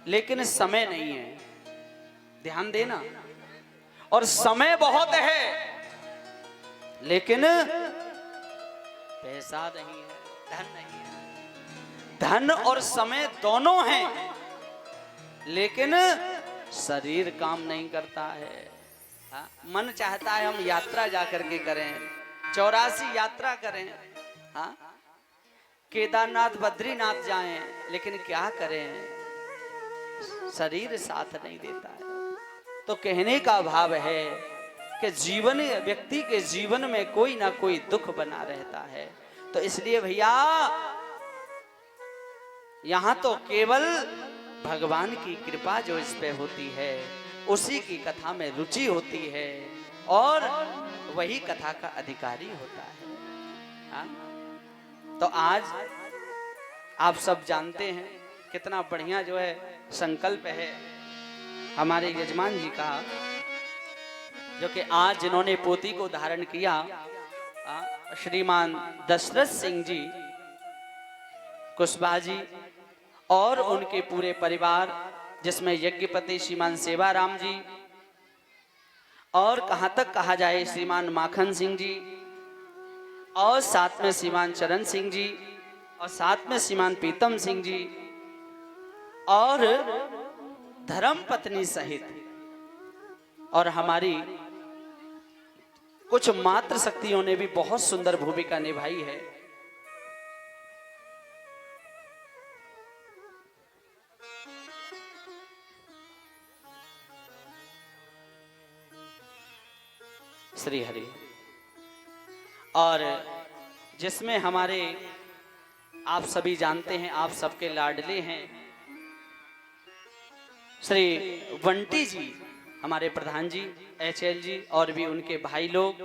लेकिन समय नहीं है। ध्यान देना। और समय बहुत है लेकिन पैसा नहीं है, धन नहीं है। धन और समय दोनों हैं लेकिन शरीर काम नहीं करता है। मन चाहता है हम यात्रा जाकर के करें, 84 यात्रा करें, हाँ, केदारनाथ बद्रीनाथ जाएं, लेकिन क्या करें, शरीर साथ नहीं देता है। तो कहने का भाव है कि जीवन, व्यक्ति के जीवन में कोई ना कोई दुख बना रहता है। तो इसलिए भैया यहां तो केवल भगवान की कृपा जो इस पे होती है, उसी की कथा में रुचि होती है और वही कथा का अधिकारी होता है। हाँ? तो आज आप सब जानते हैं कितना बढ़िया जो है संकल्प है हमारे यजमान जी का, जो कि आज जिन्होंने पोती को धारण किया, श्रीमान दशरथ सिंह जी कुशवाहा जी और उनके पूरे परिवार, जिसमें यज्ञपति श्रीमान सेवाराम जी और कहां तक कहा जाए श्रीमान माखन सिंह जी, और साथ में श्रीमान चरण सिंह जी, और साथ में श्रीमान पीतम सिंह जी, और धर्म पत्नी सहित और हमारी कुछ मातृ शक्तियों ने भी बहुत सुंदर भूमिका निभाई है। श्री हरि। और जिसमें हमारे आप सभी जानते हैं, आप सबके लाडले हैं श्री बंटी जी, हमारे प्रधान जी HL जी, और भी उनके भाई लोग,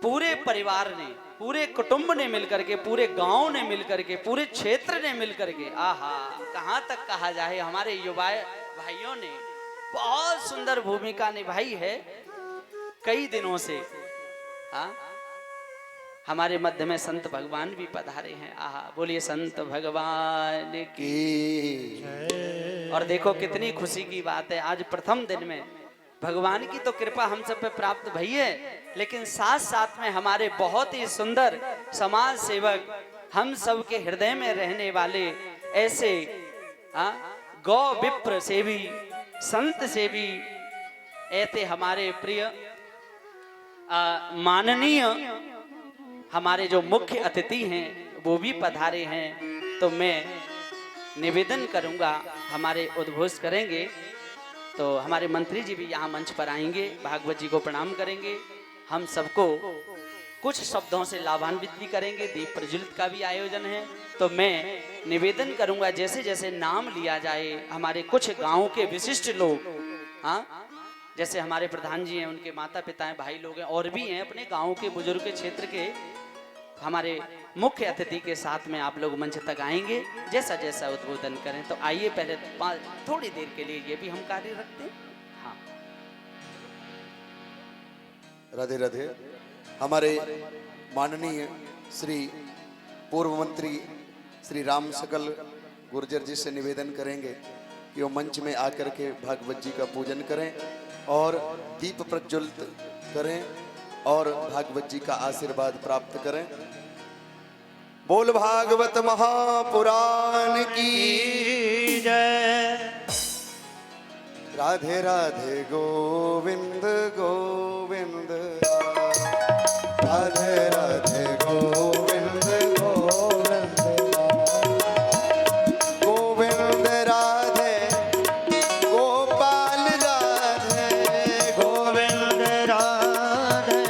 पूरे परिवार ने, पूरे कुटुंब ने मिलकर के, पूरे गांव ने मिलकर के, पूरे क्षेत्र ने मिलकर के, आहा, कहां तक कहा जाए, हमारे युवा भाइयों ने बहुत सुंदर भूमिका निभाई है कई दिनों से। हाँ, हमारे मध्य में संत भगवान भी पधारे हैं। आहा, बोलिए संत भगवान की। और देखो कितनी खुशी की बात है, आज प्रथम दिन में भगवान की तो कृपा हम सब पे प्राप्त भई है, लेकिन साथ साथ में हमारे बहुत ही सुंदर समाज सेवक, हम सब के हृदय में रहने वाले ऐसे गौ विप्र सेवी, संत सेवी, ऐसे हमारे प्रिय माननीय हमारे जो मुख्य अतिथि हैं वो भी पधारे हैं। तो मैं निवेदन करूंगा, हमारे उद्घोष करेंगे, तो हमारे मंत्री जी भी यहाँ मंच पर आएंगे, भागवत जी को प्रणाम करेंगे, हम सबको कुछ शब्दों से लाभान्वित भी करेंगे, दीप प्रज्वलित का भी आयोजन है। तो मैं निवेदन करूंगा जैसे जैसे नाम लिया जाए, हमारे कुछ गाँव के विशिष्ट लोग, हाँ, जैसे हमारे प्रधान जी हैं, उनके माता पिता हैं, भाई लोग हैं, और भी हैं अपने गाँव के बुजुर्ग के क्षेत्र के, हमारे मुख्य अतिथि के साथ में आप लोग मंच तक आएंगे, जैसा जैसा उद्बोधन करें। तो आइए पहले थोड़ी देर के लिए ये भी हम कार्य रखते हैं। हाँ, राधे राधे। हमारे माननीय श्री पूर्व मंत्री श्री राम सकल गुर्जर जी से निवेदन करेंगे कि वो मंच में आकर के भागवत जी का पूजन करें और दीप प्रज्वलित करें और भागवत जी का आशीर्वाद प्राप्त करें। बोल भागवत महापुराण की जय। राधे राधे गोविंद गोविंद, राधे राधे गोविंद गोविंद, गोविंद राधे गोपाल राधे, गोविंद राधे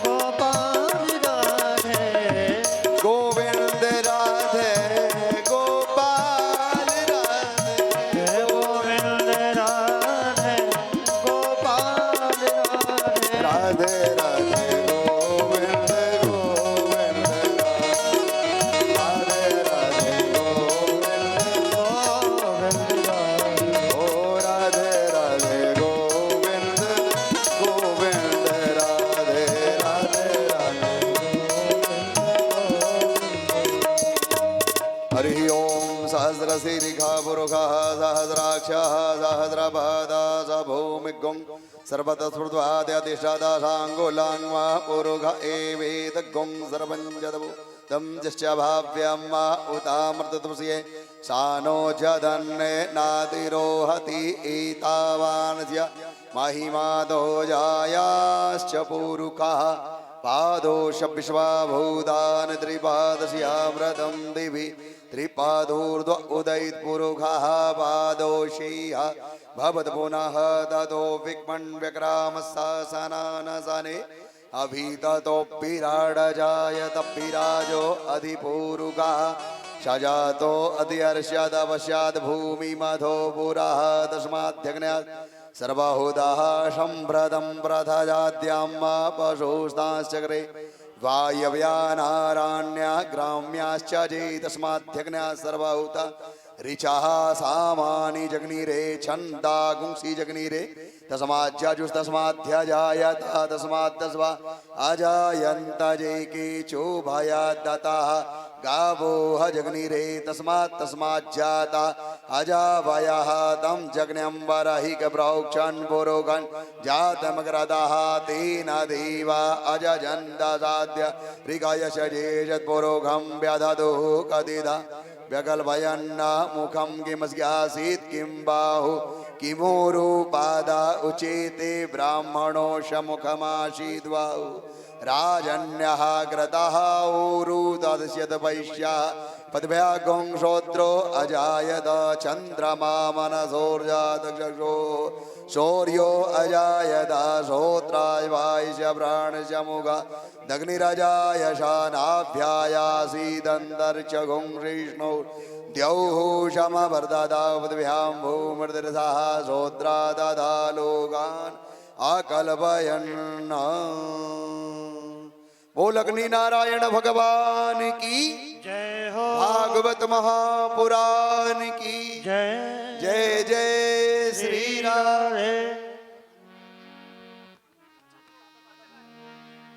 गोपाल राधे, गोविंद राधे गोपाल राधे, गोविंद राधे गोपाल राधे, राधे राधे गोविंद गोविंद। सहस्रशीरिखा पुरुषः सहस्राक्षः सहस्रपादा स भूमिगुं सर्वतः स्मृत्वाद्यतिष्ठादाशाङ्गुलान्वा पुरुष एवेदगुं सर्वं जदवो तं जश्च भाव्यम् उतामृततुष्ये सानो जदन्ने नातिरोहति एतावानस्य महिमादो जायाश्च पुरुषः पादोश विश्वाभूतान् त्रिपादस्याव्रतं दिवि त्रिपादोर्ध्व उदयित पुरुषः पादोषीः भवत् पुनः ततो विक्मन् व्यक्रामस्सनानसने अभिततोऽपिराडजायत पिराजो अधिपूरुषः सजातो अधिहर्षदवश्यात् भूमिमधो पुरः तस्माद्यज्ञात् सर्वहुदः सम्भ्रतं प्रथजाद्यां पशुस्ताश्चक्रे वायव्यानारण्या ग्राम्याश्च जे तस्माद्यज्ञात् सर्वहुता ऋचः सामानि जग्निरे छन्दा गुंसि जग्निरे तस्माज्जजुस्तस्माध्यजायत तस्मात्तस्वा अजायन्त जे केचो भयाद्दतः गावो जग्निरे तस्माज्जाता अजावयः तं जग्न्यं वरहि गब्रौक्षन् पुरोगन् जातमग्रदः तेन देवा अजजन्दसाद्य ऋगयशजेषत्पुरोगं व्यदधुः कदिदा व्यकल्पयन्न मुखं किमस्यासीत् किं बाहु किमूरुपादा उचेते ब्राह्मणोषमुखमासीद्बाहु राजन्यः ग्रतः ऊरु तदस्यत वैश्यः पद्भ्यागुं श्रोत्रो अजायत चन्द्रमा मनसोर्जातक्षो शौर्यो अजायत श्रोत्राय वायस्य प्राणस्य मुख दग्निरजाय शानाभ्यायासीदन्तर्चगुं श्रीष्णो द्यौः शमवर्धदा पद्भ्यां भूमृतिरसः श्रोत्रा दधा लोकान् अकल्पयन्। बोल अग्नि नारायण भगवान की जय हो। भागवत महापुराण की जय जय जय श्री राम।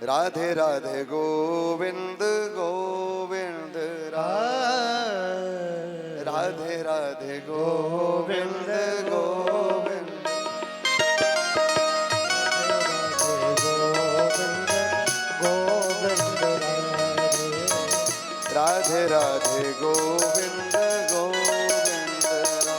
राधे राधे गोविंद गोविंद राधे राधे गोविंद गोविंद राधे राधे गोविंद गोविंद राधे।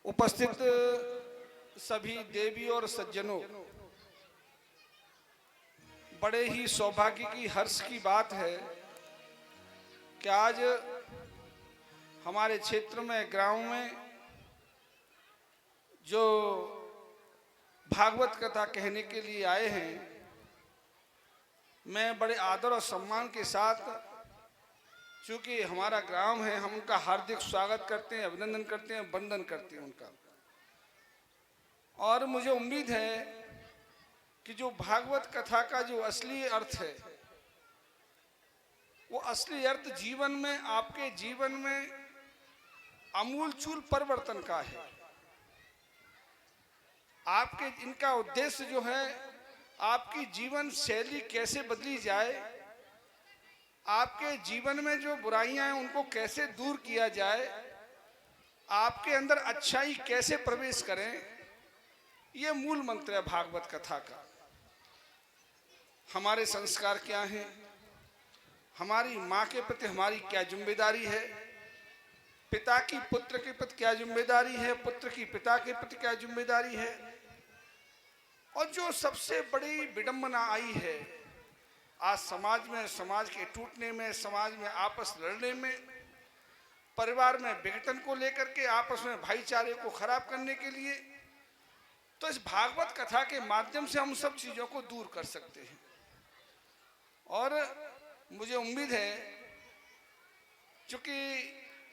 उपस्थित सभी देवी और सज्जनों, बड़े ही सौभाग्य की हर्ष की बात है कि आज हमारे क्षेत्र में गांव में जो भागवत कथा कहने के लिए आए हैं, मैं बड़े आदर और सम्मान के साथ, चूँकि हमारा ग्राम है, हम उनका हार्दिक स्वागत करते हैं, अभिनंदन करते हैं, वंदन करते हैं उनका। और मुझे उम्मीद है कि जो भागवत कथा का जो असली अर्थ है, वो असली अर्थ जीवन में, आपके जीवन में आमूलचूल परिवर्तन का है। आपके इनका उद्देश्य जो है, आपकी जीवन शैली कैसे बदली जाए, आपके जीवन में जो बुराइयां हैं उनको कैसे दूर किया जाए, आपके अंदर अच्छाई कैसे प्रवेश करें, ये मूल मंत्र है भागवत कथा का। हमारे संस्कार क्या हैं, हमारी माँ के प्रति हमारी क्या जिम्मेदारी है, पिता की पुत्र के प्रति क्या जिम्मेदारी है, पुत्र की पिता के प्रति क्या जिम्मेदारी है। और जो सबसे बड़ी विडंबना आई है आज समाज में, समाज के टूटने में, समाज में आपस लड़ने में, परिवार में विघटन को लेकर के, आपस में भाईचारे को खराब करने के लिए, तो इस भागवत कथा के माध्यम से हम सब चीजों को दूर कर सकते हैं। और मुझे उम्मीद है, क्योंकि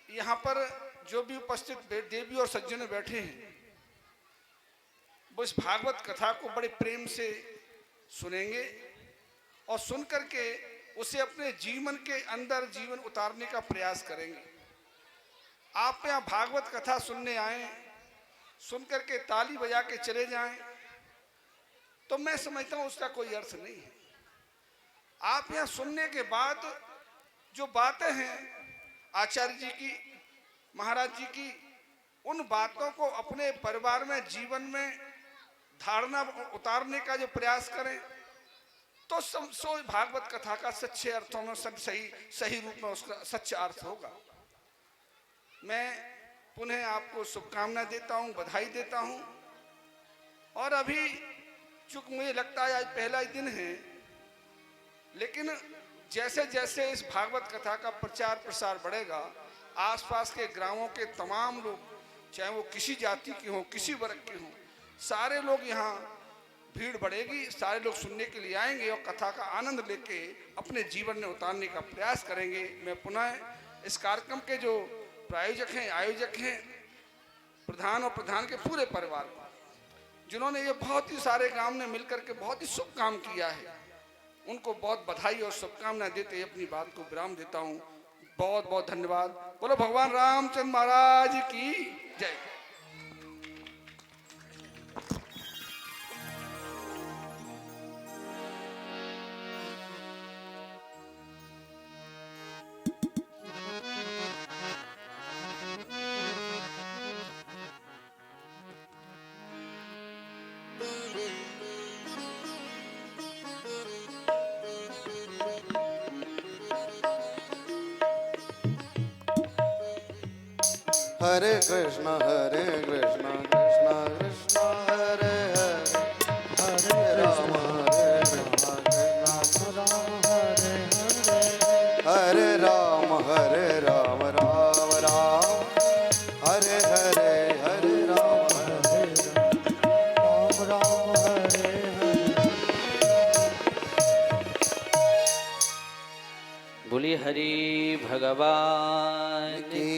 यहाँ पर जो भी उपस्थित देवी और सज्जन बैठे हैं, वो इस भागवत कथा को बड़े प्रेम से सुनेंगे और सुन करके उसे अपने जीवन के अंदर जीवन उतारने का प्रयास करेंगे। आप यहाँ भागवत कथा सुनने आए, सुन करके ताली बजा के चले जाएं, तो मैं समझता हूँ उसका कोई अर्थ नहीं है। आप यहाँ सुनने के बाद जो बातें हैं आचार्य जी की, महाराज जी की, उन बातों को अपने परिवार में, जीवन में धारणा उतारने का जो प्रयास करें, तो सो भागवत कथा का सच्चे अर्थों में सही रूप में उसका सच्चा अर्थ होगा। मैं पुनः आपको शुभकामना देता हूँ, बधाई देता हूँ। और अभी चूंकि मुझे लगता है आज पहला ही दिन है, लेकिन जैसे जैसे इस भागवत कथा का प्रचार प्रसार बढ़ेगा, आसपास के ग्रामों के तमाम लोग, चाहे वो किसी जाति के हों, किसी वर्ग के हों, सारे लोग यहाँ भीड़ बढ़ेगी, सारे लोग सुनने के लिए आएंगे और कथा का आनंद लेके अपने जीवन में उतारने का प्रयास करेंगे। मैं पुनः इस कार्यक्रम के जो प्रायोजक हैं, आयोजक हैं, प्रधान और प्रधान के पूरे परिवार को, जिन्होंने ये बहुत ही सारे गांव ने मिलकर के बहुत ही शुभ काम किया है, उनको बहुत बधाई और शुभकामना देते हुए अपनी बात को विराम देता हूँ। बहुत बहुत धन्यवाद। बोलो भगवान रामचंद्र महाराज की जय। हरे कृष्णा कृष्ण कृष्ण हरे हरे, हरे राम हरे राम राम राम हरे हरे, हरे राम राम हरे हरे। बोलिए हरि भगवान की।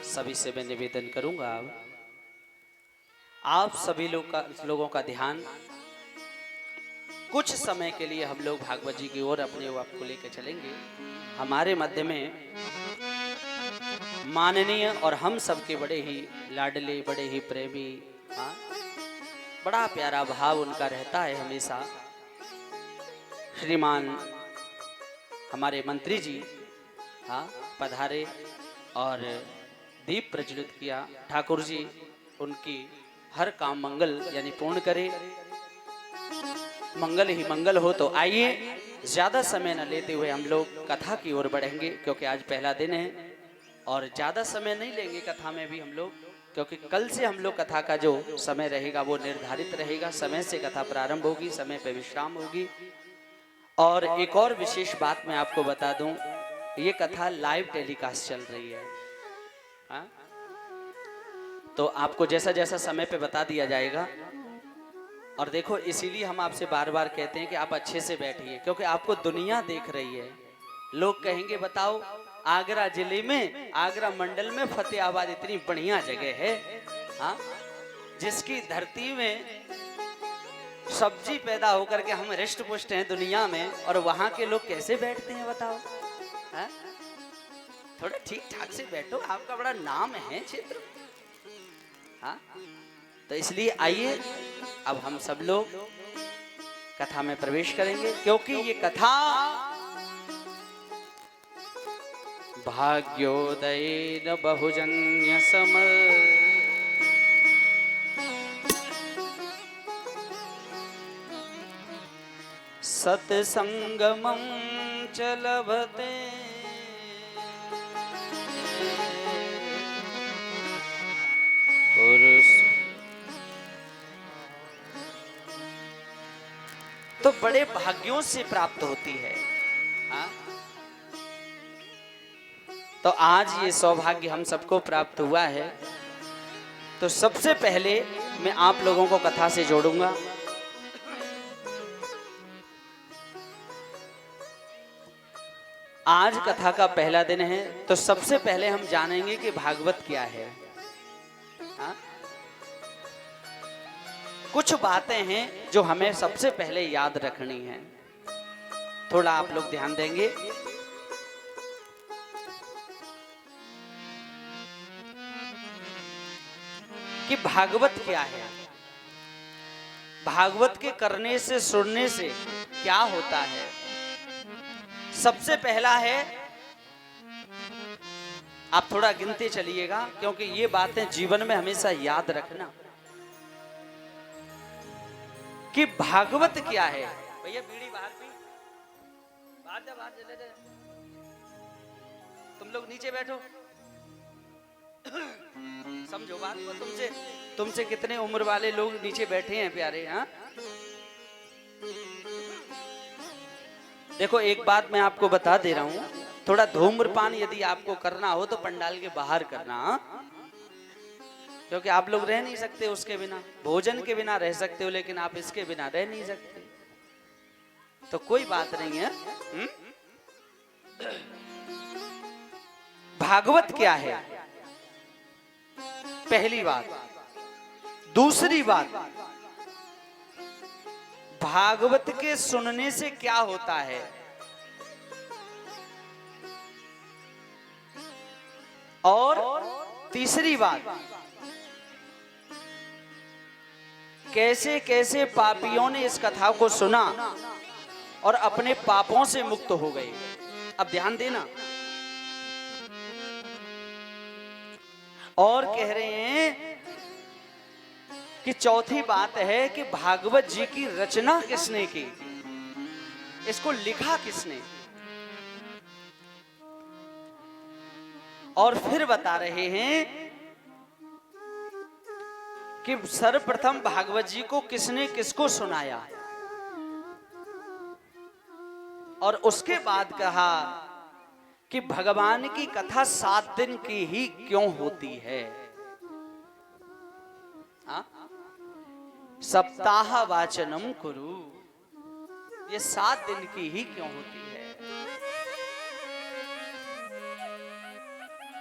सभी से मैं निवेदन करूंगा, आप सभी लोगों का ध्यान कुछ समय के लिए हम लोग भागवत जी की ओर अपने आप को लेकर चलेंगे। हमारे मध्य में माननीय और हम सबके बड़े ही लाडले, बड़े ही प्रेमी, बड़ा प्यारा भाव उनका रहता है हमेशा, श्रीमान हमारे मंत्री जी पधारे और दीप प्रज्वलित किया। ठाकुर जी उनकी हर काम मंगल यानी पूर्ण करे, मंगल ही मंगल हो। तो आइए ज्यादा समय न लेते हुए हम लोग कथा की ओर बढ़ेंगे, क्योंकि आज पहला दिन है और ज्यादा समय नहीं लेंगे कथा में भी हम लोग, क्योंकि कल से हम लोग कथा का जो समय रहेगा वो निर्धारित रहेगा। समय से कथा प्रारंभ होगी, समय पर विश्राम होगी। और एक और विशेष बात मैं आपको बता दूं, ये कथा लाइव टेलीकास्ट चल रही है। तो आपको जैसा जैसा समय पे बता दिया जाएगा। और देखो, इसीलिए हम आपसे बार बार कहते हैं कि आप अच्छे से बैठिए, क्योंकि आपको दुनिया देख रही है। लोग कहेंगे बताओ, आगरा जिले में, आगरा मंडल में फतेहाबाद इतनी बढ़िया जगह है, जिसकी धरती में सब्जी पैदा होकर के हम रिष्ट पुष्ट हैं दुनिया में, और वहां के लोग कैसे बैठते हैं बताओ? थोड़ा ठीक ठाक से बैठो, आपका बड़ा नाम है क्षेत्र। तो इसलिए आइए अब हम सब लोग कथा में प्रवेश करेंगे, क्योंकि ये कथा भाग्योदयेन बहुजन्य समर सत्संगमं च लभते पुरुष। तो बड़े भाग्यों से प्राप्त होती है। तो आज ये सौभाग्य हम सबको प्राप्त हुआ है। तो सबसे पहले मैं आप लोगों को कथा से जोड़ूंगा। आज कथा का पहला दिन है, तो सबसे पहले हम जानेंगे कि भागवत क्या है। कुछ बातें हैं जो हमें सबसे पहले याद रखनी है। थोड़ा आप लोग ध्यान देंगे। कि भागवत क्या है, भागवत के करने से सुनने से क्या होता है। सबसे पहला है, आप थोड़ा गिनते चलिएगा क्योंकि ये बातें जीवन में हमेशा याद रखना कि भागवत क्या है। भैया बीड़ी बाहर पी, बाहर जा, बाहर चले जा। तुम लोग नीचे बैठो, समझो बात को। तुमसे कितने उम्र वाले लोग नीचे बैठे हैं प्यारे। हाँ, देखो एक बात मैं आपको बता दे रहा हूं, थोड़ा धूम्रपान यदि आपको करना हो तो पंडाल के बाहर करना। क्योंकि आप लोग रह नहीं सकते उसके बिना, भोजन के बिना रह सकते हो लेकिन आप इसके बिना रह नहीं सकते, तो कोई बात नहीं है। भागवत क्या है, पहली बात। दूसरी बात, भागवत के सुनने से क्या होता है। और तीसरी बात, कैसे कैसे पापियों ने इस कथा को सुना और अपने पापों से मुक्त हो गए। अब ध्यान देना। और कह रहे हैं कि चौथी बात है कि भागवत जी की रचना किसने की, इसको लिखा किसने। और फिर बता रहे हैं कि सर्वप्रथम भागवत जी को किसने किसको सुनाया। और उसके बाद कहा कि भगवान की कथा 7 दिन की ही क्यों होती है। हाँ? सप्ताह वाचनम कुरु, ये 7 दिन की ही क्यों होती है।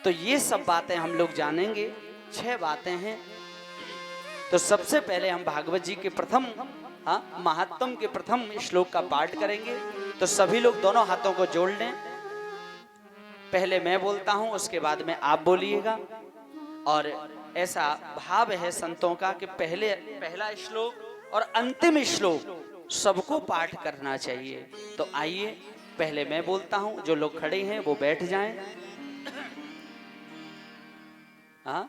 तो ये सब बातें हम लोग जानेंगे। 6 बातें हैं। तो सबसे पहले हम भागवत जी के प्रथम महात्म के प्रथम श्लोक का पाठ करेंगे। तो सभी लोग दोनों हाथों को जोड़ लें। पहले मैं बोलता हूं, उसके बाद में आप बोलिएगा। और ऐसा भाव है संतों का कि पहला श्लोक और अंतिम श्लोक सबको पाठ करना चाहिए। तो आइए, पहले मैं बोलता हूं, जो लोग खड़े हैं वो बैठ जाएं। हाँ,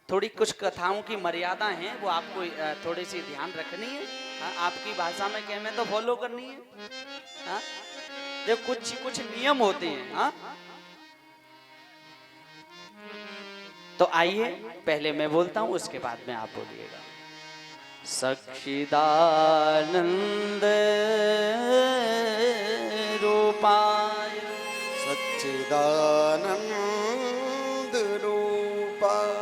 थोड़ी कुछ कथाओं की मर्यादा हैं, वो आपको थोड़ी सी ध्यान रखनी है। हाँ, आपकी भाषा में कह में तो फॉलो करनी है। हाँ, देखो कुछ नियम होते हैं। हाँ, तो आइए, पहले मैं बोलता हूं, उसके बाद में आप बोलिएगा। सच्चिदानंद रूपाय सच्चिदानंद रूपाय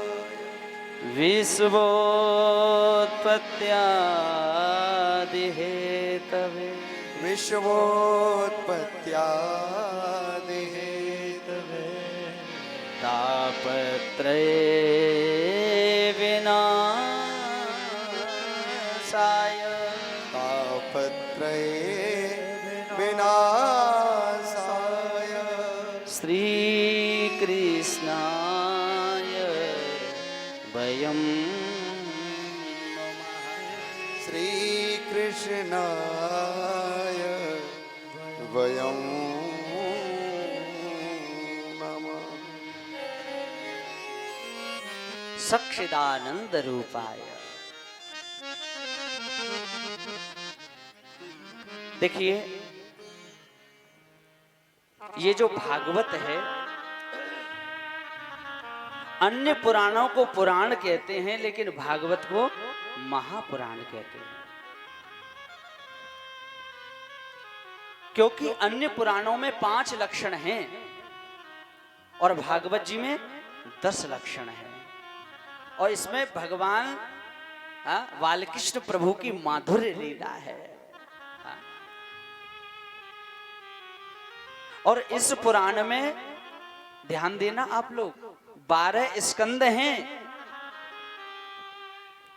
विश्वोत्पत्त्यादि हेतवे विश्वोत्पत्त्यादि हेतवे तापत्रये विनाशाय तापत्रये विनाशाय श्रीकृष्णाय वयं श्रीकृष्णाय वयं नमः। सच्चिदानंद रूपाय। देखिए, ये जो भागवत है, अन्य पुराणों को पुराण कहते हैं लेकिन भागवत को महापुराण कहते हैं। क्योंकि अन्य पुराणों में 5 लक्षण हैं और भागवत जी में 10 लक्षण हैं। और इसमें भगवान बालकृष्ण प्रभु की माधुर्य लीला है। और इस पुराण में ध्यान देना आप लोग, 12 स्कंद हैं।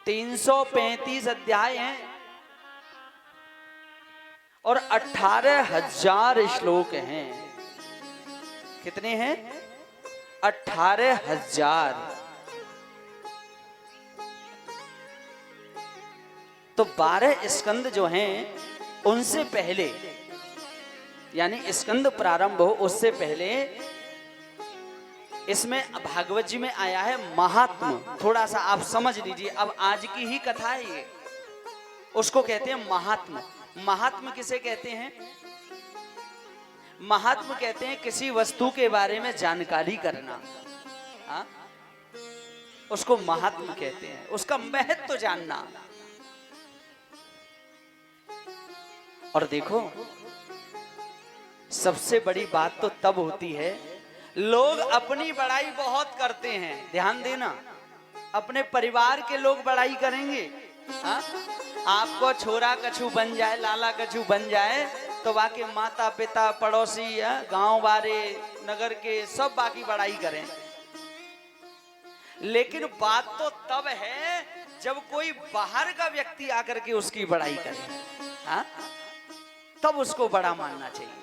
335 अध्याय हैं और 18,000 श्लोक हैं। कितने हैं? 18,000। तो 12 स्कंद जो हैं उनसे पहले, यानी स्कंद प्रारंभ हो उससे पहले इसमें भागवत जी में आया है महात्म। थोड़ा सा आप समझ लीजिए, अब आज की ही कथा है ये। उसको कहते हैं महात्म। महात्म किसे कहते हैं? महात्म कहते हैं किसी वस्तु के बारे में जानकारी करना। हाँ, उसको महात्म कहते हैं, उसका महत्व जानना। और देखो, सबसे बड़ी बात तो तब होती है, लोग अपनी बड़ाई बहुत करते हैं। ध्यान देना, अपने परिवार के लोग बड़ाई करेंगे। हाँ? आपको छोरा कछु बन जाए, लाला कछु बन जाए, तो बाकी माता पिता पड़ोसी गांव वाले नगर के सब बाकी बड़ाई करें। लेकिन बात तो तब है जब कोई बाहर का व्यक्ति आकर के उसकी बड़ाई करे। हाँ? तब उसको बड़ा मानना चाहिए,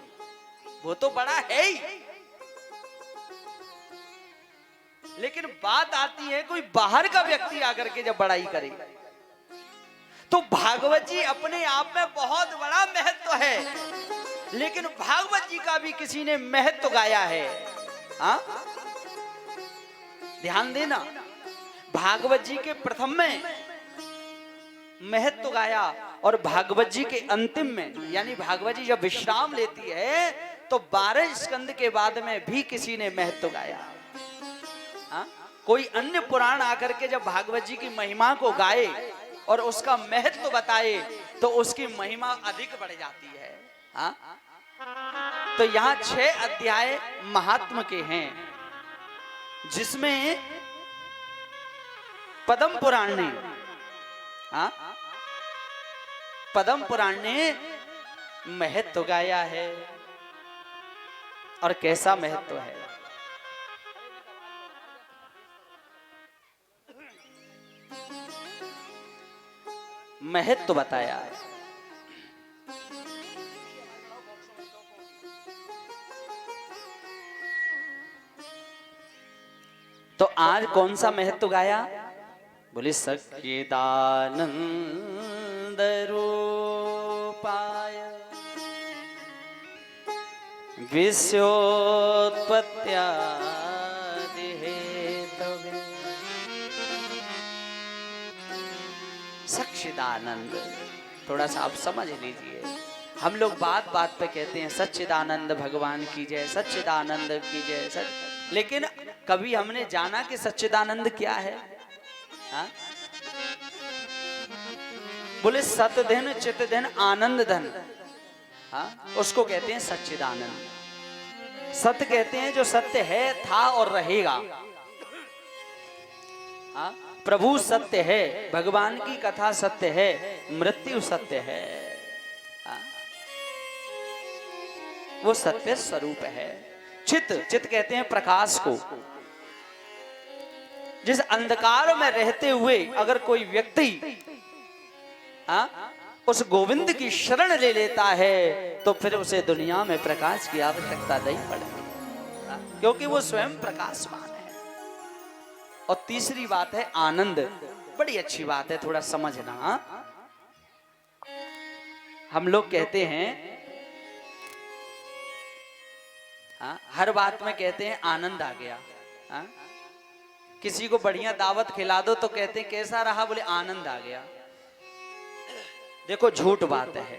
वो तो बड़ा है ही। लेकिन बात आती है कोई बाहर का व्यक्ति आकर के जब बड़ाई करे, तो भागवत जी अपने आप में बहुत बड़ा महत्व है। लेकिन भागवत जी का भी किसी ने महत्व गाया है। हाँ? ध्यान देना, भागवत जी के प्रथम में महत्व गाया और भागवत जी के अंतिम में, यानी भागवत जी जब विश्राम लेती है तो 12 स्कंद के बाद में भी किसी ने महत्व गाया। हाँ? कोई अन्य पुराण आकर के जब भागवत जी की महिमा को गाए और उसका महत्व बताए तो उसकी महिमा अधिक बढ़ जाती है। हाँ? तो यहाँ 6 अध्याय महात्म के हैं, जिसमें पद्म पुराण ने, हाँ, पद्म पुराण ने महत्व गाया है। और कैसा महत्व है? महत्व बताया है। तो आज कौन सा महत्व गाया? बोले सच्चिदानंद रूपाय विश्वोत्पत्त्यादि हेतवे सच्चिदानंद। थोड़ा सा आप समझ लीजिए, हम लोग बात बात पे कहते हैं सच्चिदानंद भगवान की जय, सच्चिदानंद की जय, लेकिन कभी हमने जाना कि सच्चिदानंद क्या है? हाँ? बोले सत धन चित धन आनंद धन, हाँ, उसको कहते हैं सच्चिदानंद। सत्य कहते हैं जो सत्य है, था और रहेगा। हाँ? प्रभु सत्य है, भगवान की कथा सत्य है, मृत्यु सत्य है। हाँ? वो सत्य स्वरूप है। चित, चित कहते हैं प्रकाश को। जिस अंधकार में रहते हुए अगर कोई व्यक्ति उस गोविंद की शरण ले लेता है तो फिर उसे दुनिया में प्रकाश की आवश्यकता नहीं पड़ती, क्योंकि वो स्वयं प्रकाशमान है। और तीसरी बात है आनंद। बड़ी अच्छी बात है, थोड़ा समझना। हम लोग कहते हैं, हर बात में कहते हैं आनंद आ गया। किसी को बढ़िया दावत खिला दो तो कहते हैं कैसा रहा? बोले आनंद आ गया। देखो झूठ बात है।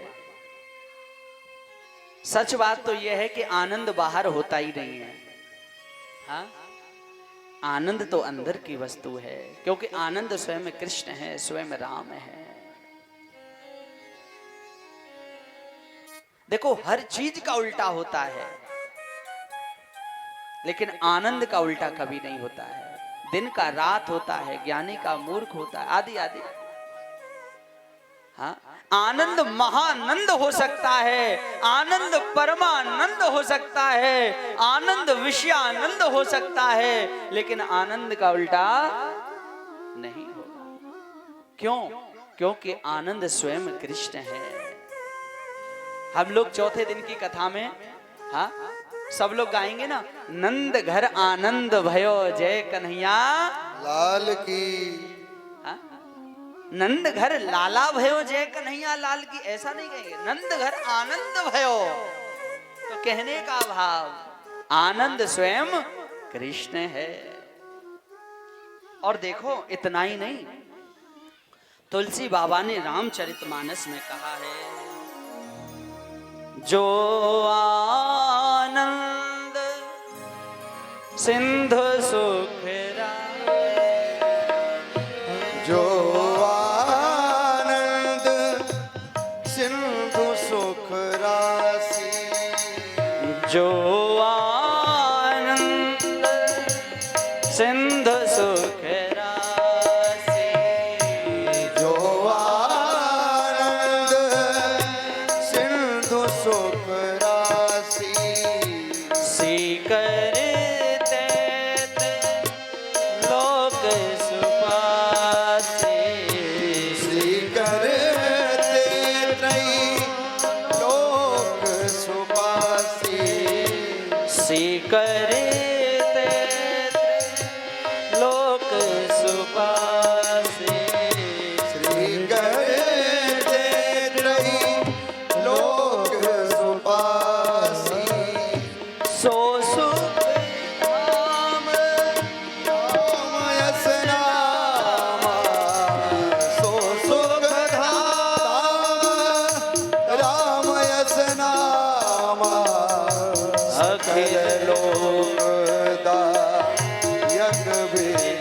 सच बात तो यह है कि आनंद बाहर होता ही नहीं है। हाँ? आनंद तो अंदर की वस्तु है, क्योंकि आनंद स्वयं कृष्ण है, स्वयं राम है। देखो हर चीज का उल्टा होता है, लेकिन आनंद का उल्टा कभी नहीं होता है। दिन का रात होता है, ज्ञानी का मूर्ख होता है, आदि आदि। हाँ? आनंद महानंद हो सकता है, आनंद परमानंद हो सकता है, आनंद विषयानंद हो सकता है, लेकिन आनंद का उल्टा नहीं होगा। क्यों? क्योंकि आनंद स्वयं कृष्ण है। हम लोग चौथे दिन की कथा में, हाँ, सब लोग गाएंगे ना, नंद घर आनंद भयो जय कन्हैया लाल की। हाँ? नंद घर लाला भयो जय कन्हैया लाल की, ऐसा नहीं कहेंगे, नंद घर आनंद भयो। तो कहने का भाव आनंद स्वयं कृष्ण है। और देखो इतना ही नहीं, तुलसी बाबा ने रामचरितमानस में कहा है, जो आनंद सिंधु सुख जो आनंद सिंधु सुख राशि, जो आनंद सिंधु सुख राशि, जो आनंद सिंधु सुख राशि, सीकर लोक सुपासे, श्रीकर लोक सुपासी, सीकर लोक सुपासे, श्रीकर लोक सुपासी, सो सुख धाम रामयस नामा, सो सुख धाम रामयस नामा, अखिल लोक दायक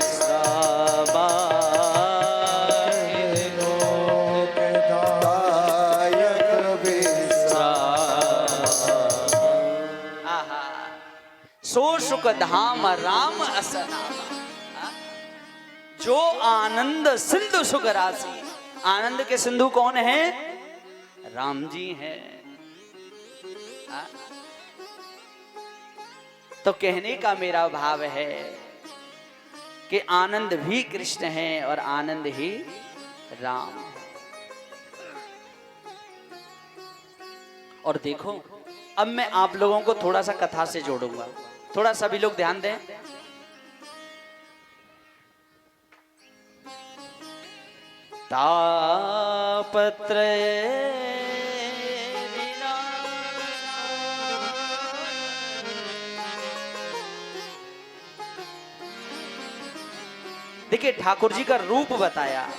साबा, लोक दायक आहा, सो सुख धाम राम असनामा, जो आनंद सिंधु सुख राशि। आनंद के सिंधु कौन है? राम जी हैं। हाँ? तो कहने का मेरा भाव है कि आनंद भी कृष्ण है और आनंद ही राम है। और देखो अब मैं आप लोगों को थोड़ा सा कथा से जोड़ूंगा, थोड़ा सभी लोग ध्यान दें। तापत्र देखिए ठाकुर जी का रूप बताया,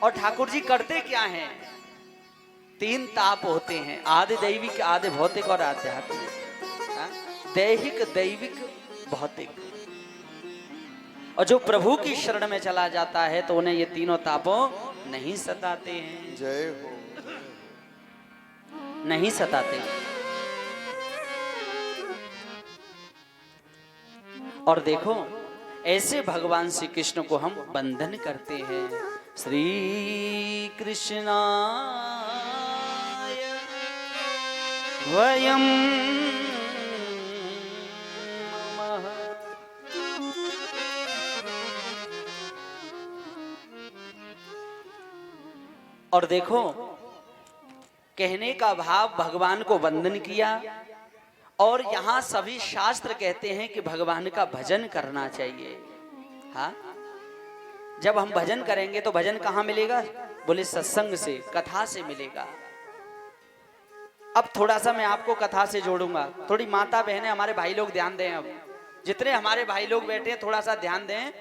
और ठाकुर जी करते क्या हैं? तीन ताप होते हैं, आधे दैविक, आधे भौतिक और आध्यात्मिक। हाँ? दैहिक, दैविक, भौतिक। और जो प्रभु की शरण में चला जाता है तो उन्हें ये तीनों तापों नहीं सताते हैं। जय हो। नहीं सताते। और देखो ऐसे भगवान श्री कृष्ण को हम बंधन करते हैं। श्री कृष्णाय वयम नमः। और देखो कहने का भाव भगवान को वंदन किया, और यहाँ सभी शास्त्र कहते हैं कि भगवान का भजन करना चाहिए। हाँ, जब हम भजन करेंगे तो भजन कहाँ मिलेगा? बोले सत्संग से, कथा से मिलेगा। अब थोड़ा सा मैं आपको कथा से जोड़ूंगा। थोड़ी माता बहनें, हमारे भाई लोग ध्यान दें। अब जितने हमारे भाई लोग बैठे हैं थोड़ा सा ध्यान दें।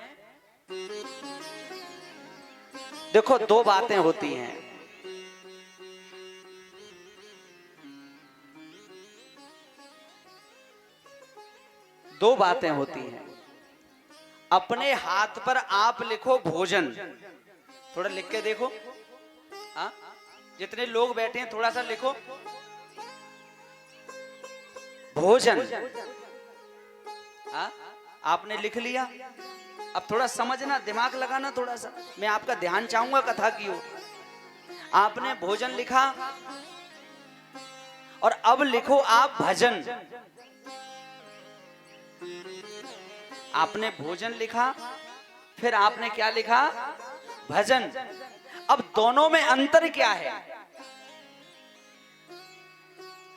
देखो दो बातें होती हैं। दो बातें होती हैं। अपने हाथ पर आप लिखो भोजन, थोड़ा लिख के देखो। हाँ, जितने लोग बैठे हैं थोड़ा सा लिखो भोजन। हाँ, आपने लिख लिया। अब थोड़ा समझना, दिमाग लगाना थोड़ा सा, मैं आपका ध्यान चाहूंगा कथा की ओर। आपने भोजन लिखा और अब लिखो आप भजन। आपने भोजन लिखा, फिर आपने क्या लिखा? भजन। अब दोनों में अंतर क्या है?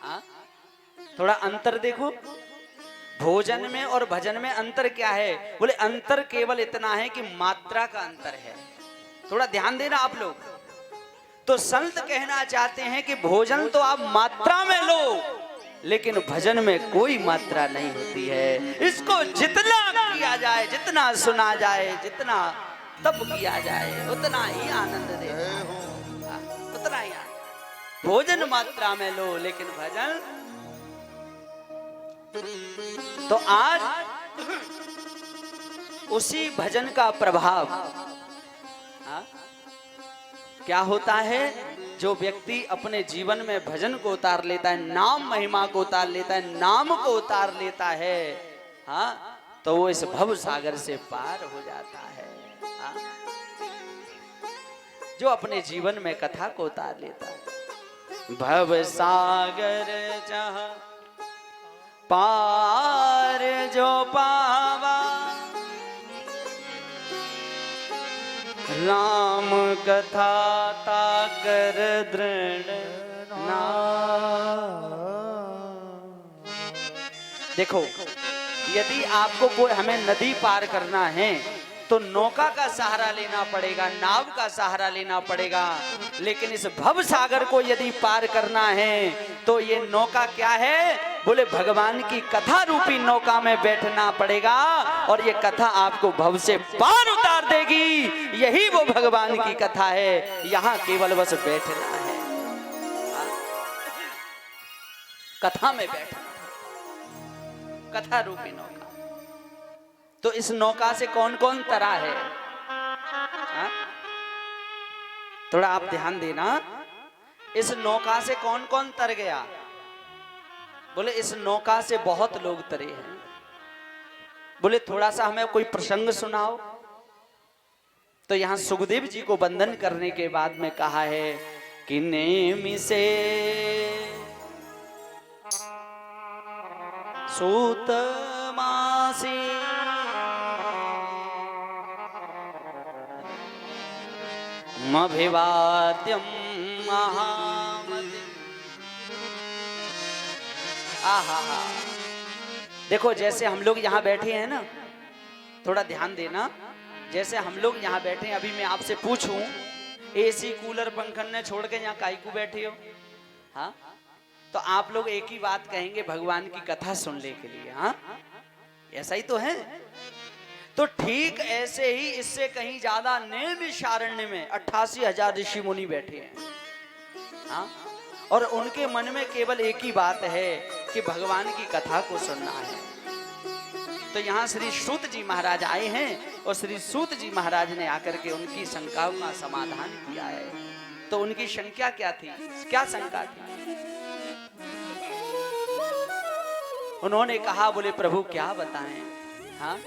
हाँ? थोड़ा अंतर देखो, भोजन में और भजन में अंतर क्या है? बोले अंतर केवल इतना है कि मात्रा का अंतर है। थोड़ा ध्यान देना आप लोग। तो संत कहना चाहते हैं कि भोजन तो आप मात्रा में लो, लेकिन भजन में कोई मात्रा नहीं होती है। इसको जितना किया जाए, जितना सुना जाए, जितना तप किया जाए, उतना ही आनंद देता है, उतना ही आनंद। भोजन मात्रा में लो, लेकिन भजन। तो आज उसी भजन का प्रभाव क्या होता है? जो व्यक्ति अपने जीवन में भजन को उतार लेता है, नाम महिमा को उतार लेता है, नाम को उतार लेता है, हाँ, तो वो इस भव सागर से पार हो जाता है। हाँ? जो अपने जीवन में कथा को उतार लेता है। भव सागर जहाँ पार जो पावा, राम कथा ताकर दृढ़ ना। देखो, यदि आपको कोई हमें नदी पार करना है तो नौका का सहारा लेना पड़ेगा, नाव का सहारा लेना पड़ेगा। लेकिन इस भव सागर को यदि पार करना है तो ये नौका क्या है? बोले भगवान की कथा रूपी नौका में बैठना पड़ेगा, और ये कथा आपको भव से पार उतार देगी। यही वो भगवान की कथा है, यहाँ केवल बस बैठना है, कथा में बैठना, कथा रूपी नौका। तो इस नौका से कौन कौन तरा है? हा? थोड़ा आप ध्यान देना, इस नौका से कौन कौन तर गया? बोले इस नौका से बहुत लोग तरे हैं। बोले थोड़ा सा हमें कोई प्रसंग सुनाओ। तो यहां सुखदेव जी को वंदन करने के बाद में कहा है कि नेमि से सूत मासी मभिवाद्यम महामति। आहा, देखो जैसे हम लोग यहाँ बैठे हैं ना, थोड़ा ध्यान देना, जैसे हम लोग यहाँ बैठे हैं, अभी मैं आपसे पूछूं एसी कूलर पंखन ने छोड़ के यहाँ काहे को बैठे हो? हाँ, तो आप लोग एक ही बात कहेंगे, भगवान की कथा सुनने के लिए। हाँ, ऐसा ही तो है। तो ठीक ऐसे ही इससे कहीं ज्यादा नैमिषारण्य में 88,000 ऋषि मुनि बैठे हैं। हाँ, और उनके मन में केवल एक ही बात है कि भगवान की कथा को सुनना है। तो यहाँ श्री सूत जी महाराज आए हैं, और श्री सूत जी महाराज ने आकर के उनकी शंकाओं का समाधान किया है। तो उनकी शंका क्या थी? क्या शंका थी? उन्होंने कहा, बोले प्रभु क्या बताएं? हाँ,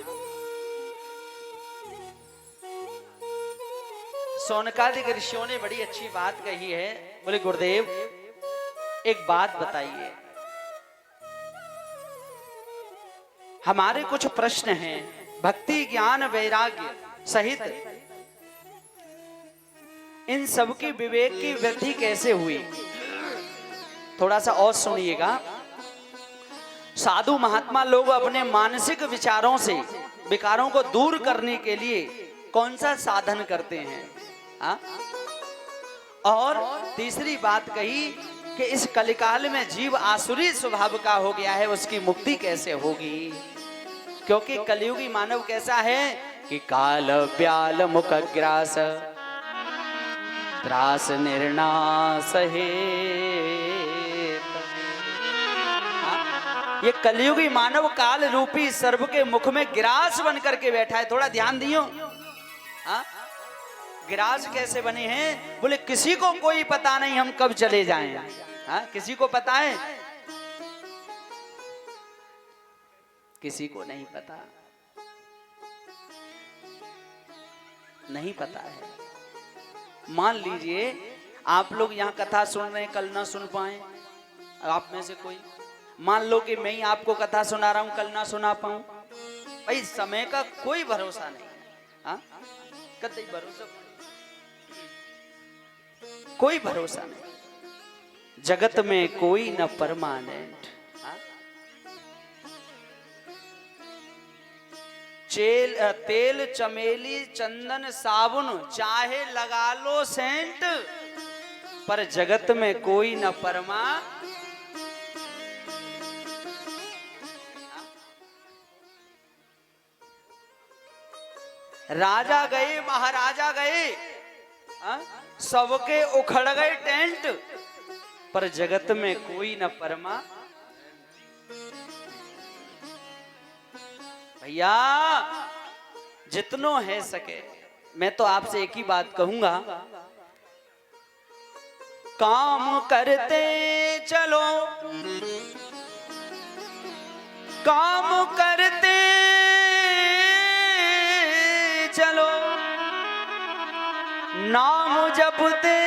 सोनकादिक ऋषियों ने बड़ी अच्छी बात कही है। बोले गुरुदेव एक बात बताइए, हमारे कुछ प्रश्न हैं, भक्ति ज्ञान वैराग्य सहित इन सब की विवेक की वृद्धि कैसे हुई? थोड़ा सा और सुनिएगा। साधु महात्मा लोग अपने मानसिक विचारों से विकारों को दूर करने के लिए कौन सा साधन करते हैं? आ? और तीसरी बात कही कि इस कलिकाल में जीव आसुरी स्वभाव का हो गया है, उसकी मुक्ति कैसे होगी? क्योंकि कलियुगी मानव कैसा है कि काल ब्याल मुख ग्रास त्रास निर्नाश है। ये कलियुगी मानव काल रूपी सर्व के मुख में गिरास बन करके बैठा है। थोड़ा ध्यान दियो। हाँ, गिरास कैसे बने हैं? बोले किसी को कोई पता नहीं हम कब चले जाएं। हाँ, किसी को पता है? किसी को नहीं पता, नहीं पता है। मान लीजिए आप लोग यहाँ कथा सुन रहे हैं, कल ना सुन पाए आप में से कोई। मान लो कि मैं ही आपको कथा सुना रहा हूं, कल ना सुना पाऊं। भाई समय का कोई भरोसा नहीं है। हाँ, कतई भरोसा कोई भरोसा नहीं, जगत में कोई न परमानेंट। तेल चमेली चंदन साबुन चाहे लगा लो सेंट, पर जगत में कोई न परमा। राजा गए महाराजा गए, सबके उखड़ गए टेंट, पर जगत में कोई न परमा। भैया जितनो है सके, मैं तो आपसे एक ही बात कहूंगा, काम करते चलो, काम करते चलो, नाम जपते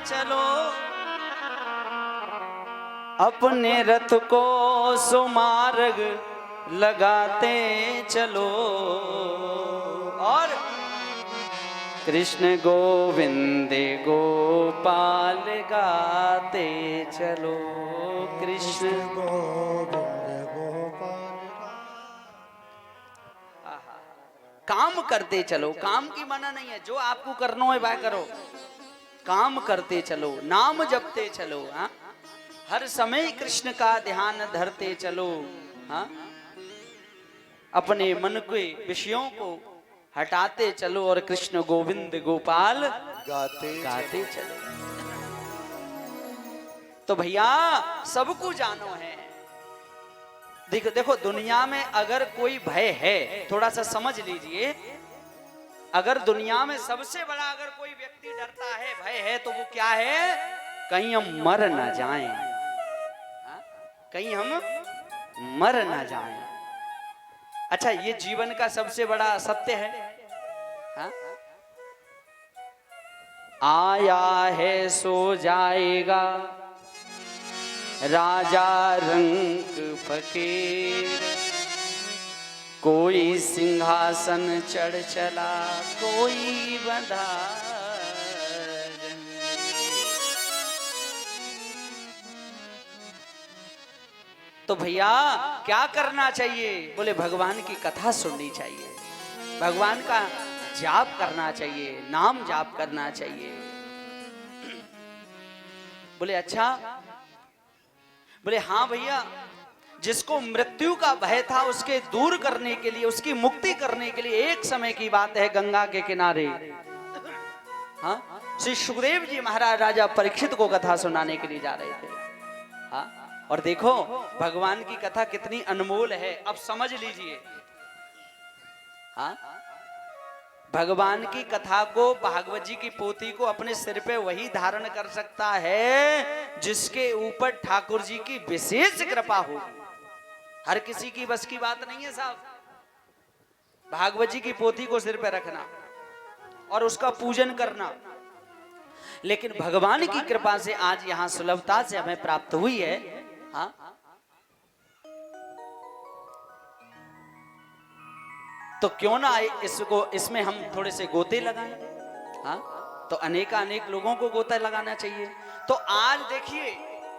चलो, अपने रथ को सुमार्ग लगाते चलो, और कृष्ण गोविंद गोपाल गाते चलो, कृष्ण गोविंद गोपाल। काम करते चलो, काम की मना नहीं है, जो आपको करना है वह करो, काम करते चलो, नाम जपते चलो, हाँ, हर समय कृष्ण का ध्यान धरते चलो, हाँ, अपने मन के विषयों को हटाते चलो, और कृष्ण गोविंद गोपाल गाते चलो। तो भैया सबको जानो है, देखो देखो, दुनिया में अगर कोई भय है, थोड़ा सा समझ लीजिए, अगर दुनिया में सबसे बड़ा अगर कोई व्यक्ति डरता है, भय है, तो वो क्या है? कहीं हम मर ना जाएं, कहीं हम मर ना जाएं। अच्छा, ये जीवन का सबसे बड़ा सत्य है, हा? आया है सो जाएगा, राजा रंग फकीर, कोई सिंहासन चढ़ चला, कोई बंधा। तो भैया क्या करना चाहिए? बोले भगवान की कथा सुननी चाहिए, भगवान का जाप करना चाहिए, नाम जाप करना चाहिए। बोले अच्छा, बोले हाँ भैया, जिसको मृत्यु का भय था उसके दूर करने के लिए, उसकी मुक्ति करने के लिए, एक समय की बात है, गंगा के किनारे, हाँ, श्री सुखदेव जी महाराज राजा परीक्षित को कथा सुनाने के लिए जा रहे थे, हाँ, और देखो भगवान की कथा कितनी अनमोल है, अब समझ लीजिए, हाँ, भगवान की कथा को, भागवत जी की पोथी को अपने सिर पे वही धारण कर सकता है जिसके ऊपर ठाकुर जी की विशेष कृपा हो। हर किसी की बस की बात नहीं है साहब, भागवत जी की पोथी को सिर पे रखना और उसका पूजन करना, लेकिन भगवान की कृपा से आज यहाँ सुलभता से हमें प्राप्त हुई है, हाँ, तो क्यों ना इसको, इसमें हम थोड़े से गोते लगाएं, हाँ, तो अनेक लोगों को गोता लगाना चाहिए। तो आज देखिए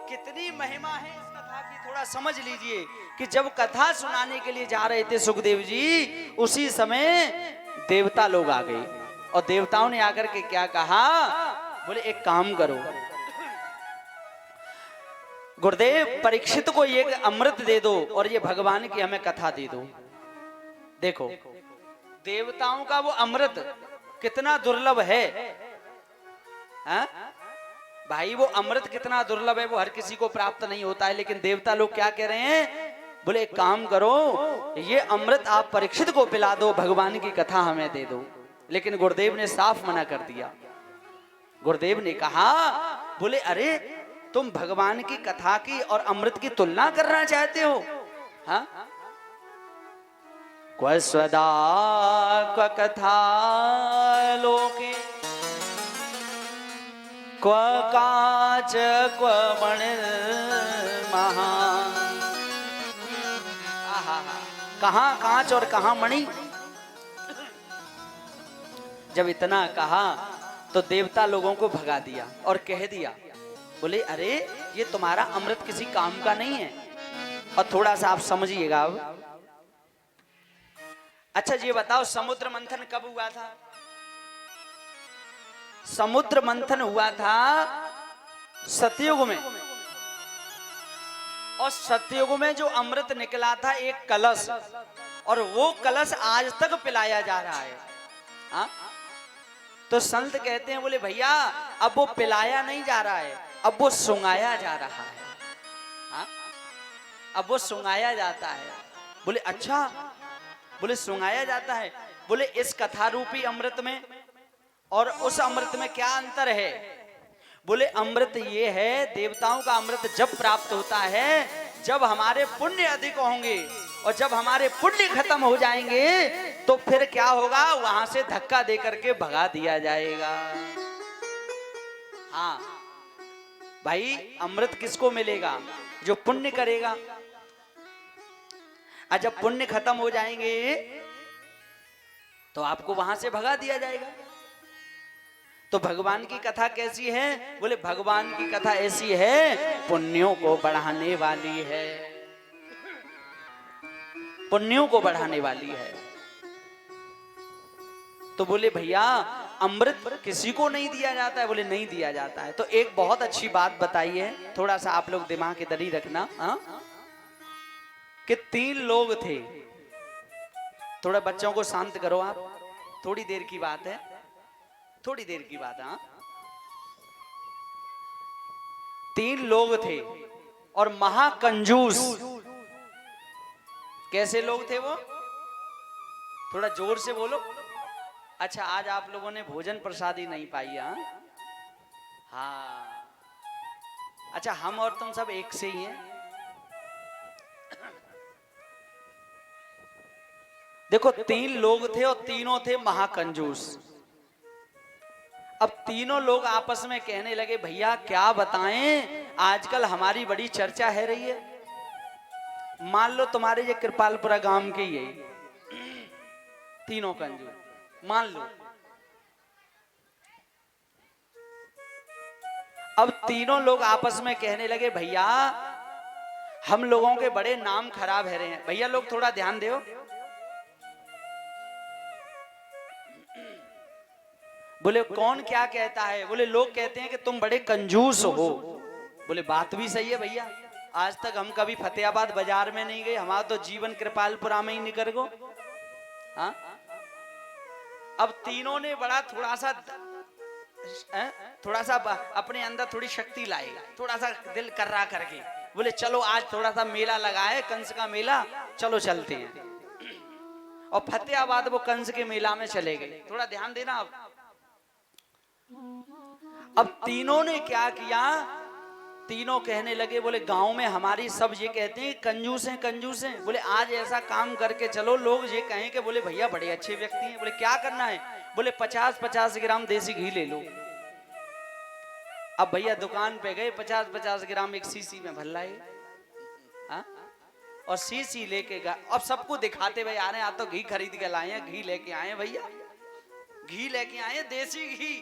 कितनी महिमा है इस कथा की, थोड़ा समझ लीजिए कि जब कथा सुनाने के लिए जा रहे थे सुखदेव जी, उसी समय देवता लोग आ गए, और देवताओं ने आकर के क्या कहा? बोले एक काम करो गुरुदेव, परीक्षित को ये अमृत दे दो और ये भगवान की हमें कथा दे दो। देखो देवताओं का वो अमृत कितना दुर्लभ है, हा? भाई वो अमृत कितना दुर्लभ है, वो हर किसी को प्राप्त नहीं होता है, लेकिन देवता लोग क्या कह रहे हैं? बोले एक काम करो, ये अमृत आप परीक्षित को पिला दो, भगवान की कथा हमें दे दो। लेकिन गुरुदेव ने साफ मना कर दिया। गुरुदेव ने कहा, बोले अरे तुम भगवान की कथा की और अमृत की तुलना करना चाहते हो? हाँ, क्व स्वदा क्व कथा लोके, क्व काच क्व मणि महान। कहाँ कांच और कहाँ मणि? जब इतना कहा तो देवता लोगों को भगा दिया और कह दिया, बोले अरे ये तुम्हारा अमृत किसी काम का नहीं है। और थोड़ा सा आप समझिएगा अब। अच्छा ये बताओ समुद्र मंथन कब हुआ था? समुद्र मंथन हुआ था सतयुग में। और सतयुग में जो अमृत निकला था एक कलश, और वो कलश आज तक पिलाया जा रहा है। हा? तो संत कहते हैं, बोले भैया अब वो पिलाया नहीं जा रहा है, अब वो सुंगाया जा रहा है। हा? अब वो सुंगाया जाता है। बोले अच्छा, बोले सुंगाया जाता है। बोले इस कथा रूपी अमृत में और उस अमृत में क्या अंतर है? बोले अमृत ये है, देवताओं का अमृत जब प्राप्त होता है जब हमारे पुण्य अधिक होंगे, और जब हमारे पुण्य खत्म हो जाएंगे तो फिर क्या होगा, वहां से धक्का दे करके भगा दिया जाएगा। हाँ भाई, अमृत किसको मिलेगा? जो पुण्य करेगा। और जब पुण्य खत्म हो जाएंगे तो आपको वहां से भगा दिया जाएगा। तो भगवान की कथा कैसी है? बोले भगवान की कथा ऐसी है, पुण्यों को बढ़ाने वाली है, पुण्यों को बढ़ाने वाली है। तो बोले भैया अमृत किसी को नहीं दिया जाता है? बोले नहीं दिया जाता है। तो एक बहुत अच्छी बात बताई है, थोड़ा सा आप लोग दिमाग के दरी रखना। कि 3 लोग थे। थोड़ा बच्चों को शांत करो आप, थोड़ी देर की बात है, थोड़ी देर की बात है। हाँ 3 लोग थे और महाकंजूस। कैसे लोग थे वो? थोड़ा जोर से बोलो। अच्छा आज आप लोगों ने भोजन प्रसादी नहीं पाई? हाँ अच्छा, हम और तुम सब एक से ही हैं। देखो 3 लोग थे और तीनों थे महाकंजूस। अब तीनों लोग आपस में कहने लगे, भैया क्या बताएं, आजकल हमारी बड़ी चर्चा है रही है। मान लो तुम्हारे ये कृपालपुरा गांव के ही तीनों कंजूस, मान लो। अब तीनों लोग आपस में कहने लगे, भैया हम लोगों के बड़े नाम खराब है रहे हैं। भैया लोग थोड़ा ध्यान दो। बोले कौन क्या कहता है? बोले लोग कहते हैं कि तुम बड़े कंजूस हो। बोले बात भी सही है भैया, आज तक हम कभी फतेहाबाद बाजार में नहीं गए, हमारा तो जीवन कृपालपुरा में ही निकल गो। हाँ अब तीनों ने बड़ा थोड़ा सा अपने अंदर थोड़ी शक्ति लाई, थोड़ा सा दिल कर्रा करके बोले चलो आज थोड़ा सा मेला लगा है, कंस का मेला, चलो चलते हैं। और फतेहाबाद वो कंस के मेला में चले गए। थोड़ा ध्यान देना आप। अब तीनों ने क्या किया? तीनों कहने लगे, बोले गांव में हमारी सब ये कहते हैं कंजूस हैं कंजूस हैं। बोले आज ऐसा काम करके चलो लोग ये कहें कि बोले भैया बड़े अच्छे व्यक्ति हैं। बोले क्या करना है? बोले 50-50 ग्राम देसी घी ले लो। अब भैया दुकान पे गए, 50-50 ग्राम एक शीशी में भर लाए। हाँ और शीशी लेके गए। अब सबको दिखाते भाई आ रहे हैं, आप तो घी खरीद के लाए हैं, घी लेके आए भैया, घी लेके आए देसी घी।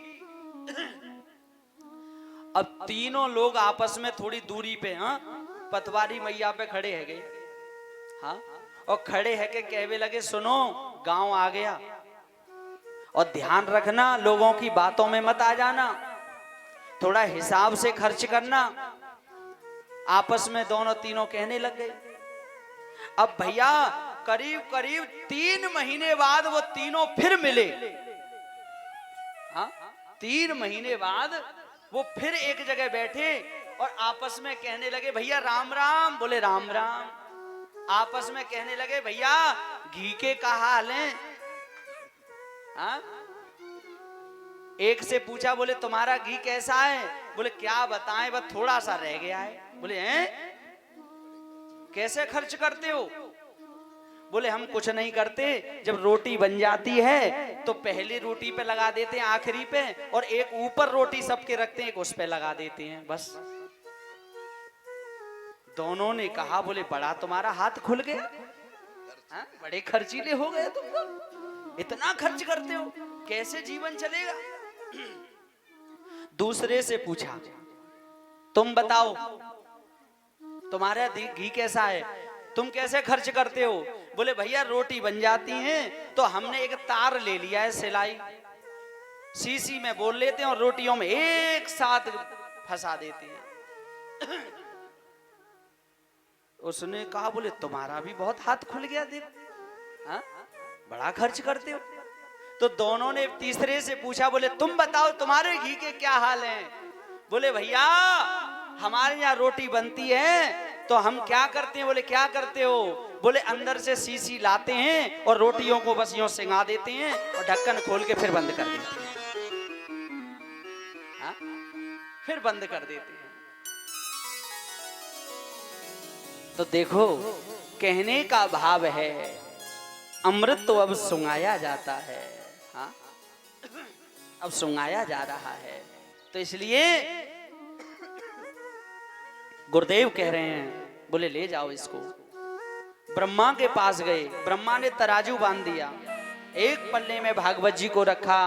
अब तीनों लोग आपस में थोड़ी दूरी पे पतवारी मैया पे खड़े है गए। हाँ और खड़े है के कहवे लगे, सुनो गांव आ गया और ध्यान रखना, लोगों की बातों में मत आ जाना, थोड़ा हिसाब से खर्च करना। आपस में दोनों तीनों कहने लग गए। अब भैया करीब करीब 3 महीने बाद वो तीनों फिर मिले। हाँ 3 महीने बाद वो फिर एक जगह बैठे और आपस में कहने लगे, भैया राम राम। बोले राम राम। आपस में कहने लगे, भैया घी के क्या हाल है? हाँ एक से पूछा, बोले तुम्हारा घी कैसा है? बोले क्या बताएं, बस थोड़ा सा रह गया है। बोले हैं कैसे खर्च करते हो? बोले हम कुछ नहीं करते, जब रोटी बन जाती है तो पहली रोटी पे लगा देते हैं आखिरी पे, और एक ऊपर रोटी सबके रखते हैं, एक उस पे लगा देते हैं बस। दोनों ने कहा, बोले बड़ा तुम्हारा हाथ खुल गया, बड़े खर्चीले हो गए तुम तो, इतना खर्च करते हो, कैसे जीवन चलेगा? दूसरे से पूछा, तुम बताओ तुम्हारा घी कैसा है, तुम कैसे खर्च करते हो? बोले भैया रोटी बन जाती है तो हमने एक तार ले लिया है सिलाई, सीसी में बोल लेते हैं और रोटियों में एक साथ फंसा देते हैं। उसने कहा बोले तुम्हारा भी बहुत हाथ खुल गया, देख हाँ बड़ा खर्च करते हो। तो दोनों ने तीसरे से पूछा, बोले तुम बताओ तुम्हारे घी के क्या हाल हैं? बोले भैया हमारे यहाँ रोटी बनती है तो हम क्या करते हैं? बोले क्या करते हो? बोले अंदर से सीसी लाते हैं और रोटियों को बस यूं सिंगा देते हैं और ढक्कन खोल के फिर बंद कर देते हैं। हाँ? फिर बंद कर देते हैं। तो देखो कहने का भाव है अमृत तो अब सुंगाया जाता है। हाँ? अब सुंगाया जा रहा है। तो इसलिए गुरुदेव कह रहे हैं, बोले ले जाओ इसको। ब्रह्मा के पास गए, ब्रह्मा ने तराजू बांध दिया, एक पल्ले में भागवत जी को रखा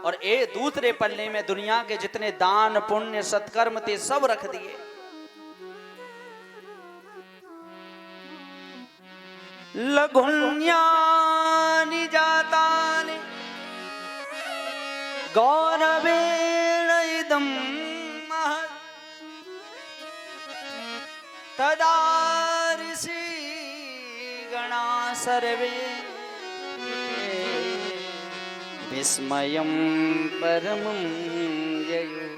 और एक दूसरे पल्ले में दुनिया के जितने दान पुण्य सत्कर्म थे सब रख दिए। लघुन्यानि जातानि गौरवेण इदं महत् तदा ऋषि गणा सर्वे विस्मयं परमं ययौ।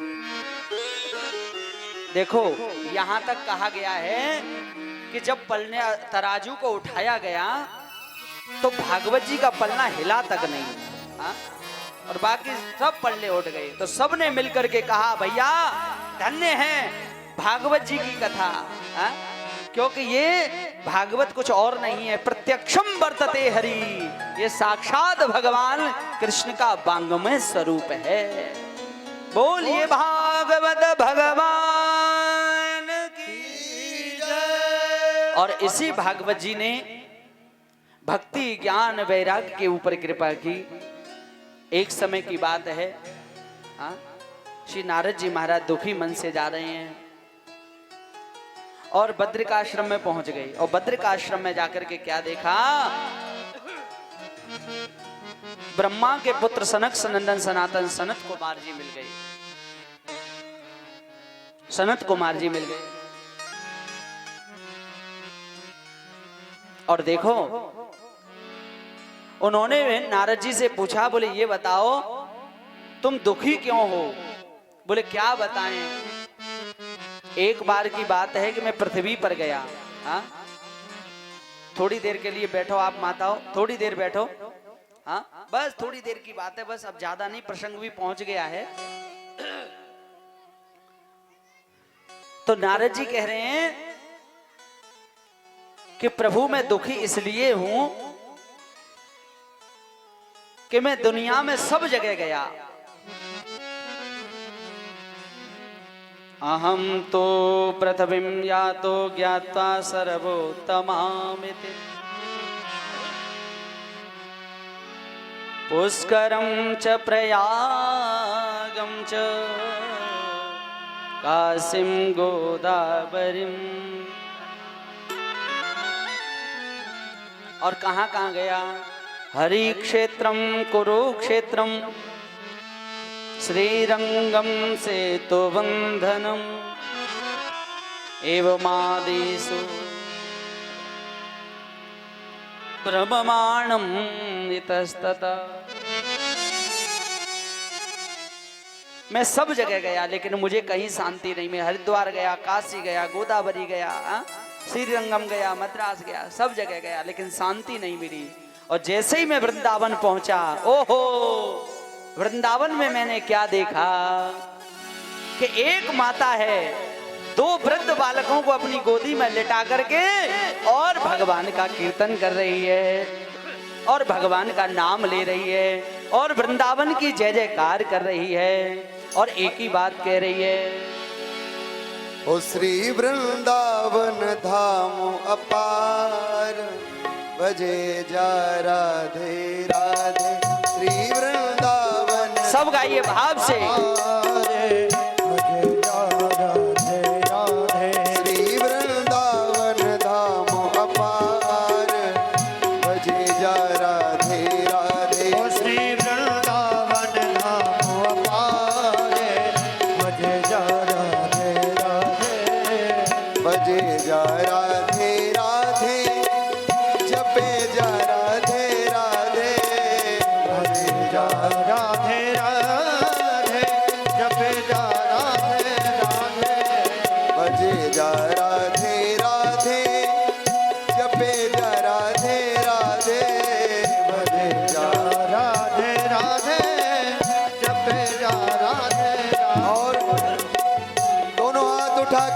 देखो यहां तक कहा गया है कि जब पलने तराजू को उठाया गया तो भागवत जी का पलना हिला तक नहीं। हाँ? और बाकी सब पल्ले उठ गए। तो सबने मिलकर के कहा भैया धन्य है भागवत जी की कथा। हाँ? क्योंकि ये भागवत कुछ और नहीं है, प्रत्यक्षम वर्तते हरि, ये साक्षात भगवान कृष्ण का वांगमय स्वरूप है। बोलिए भागवत भगवान की जय। और इसी भागवत जी ने भक्ति ज्ञान वैराग्य के ऊपर कृपा की। एक समय की बात है, हाँ? श्री नारद जी महाराज दुखी मन से जा रहे हैं और बद्रिकाश्रम में पहुंच गए। और बद्रिकाश्रम में जाकर के क्या देखा? ब्रह्मा के पुत्र सनक सनंदन सनातन सनत कुमार जी मिल गए। सनत कुमार जी मिल गए और देखो उन्होंने नारद जी से पूछा, बोले ये बताओ तुम दुखी क्यों हो? बोले क्या बताएं, एक बार की बात है कि मैं पृथ्वी पर गया। हाँ? थोड़ी देर के लिए बैठो आप माताओं, थोड़ी देर बैठो। हाँ? बस थोड़ी देर की बात है, बस अब ज्यादा नहीं, प्रसंग भी पहुंच गया है। तो नारद जी कह रहे हैं कि प्रभु मैं दुखी इसलिए हूं कि मैं दुनिया में सब जगह गया, अहम तो पृथ्वीं यातो ज्ञात्वा सर्वोत्तमामिति पुष्करं च प्रयागं च काशीं गोदावरीं। और कहाँ कहाँ गया? हरि क्षेत्रम कुरुक्षेत्रम श्रीरंगम सेतुबंधनम एवमादिषु ब्रह्मांडं इतस्ततः। मैं सब जगह गया लेकिन मुझे कहीं शांति नहीं। मैं हरिद्वार गया, काशी गया, गोदावरी गया, श्रीरंगम गया, मद्रास गया, सब जगह गया लेकिन शांति नहीं मिली। और जैसे ही मैं वृंदावन पहुंचा, ओहो वृंदावन में मैंने क्या देखा कि एक माता है दो वृद्ध बालकों को अपनी गोदी में लिटा करके और भगवान का कीर्तन कर रही है और भगवान का नाम ले रही है और वृंदावन की जय जयकार कर रही है और एक ही बात कह रही है, ओ श्री वृंदावन धाम अपार बजे जा राधे राधे। श्री वृंदावन सब गाइए भाव से।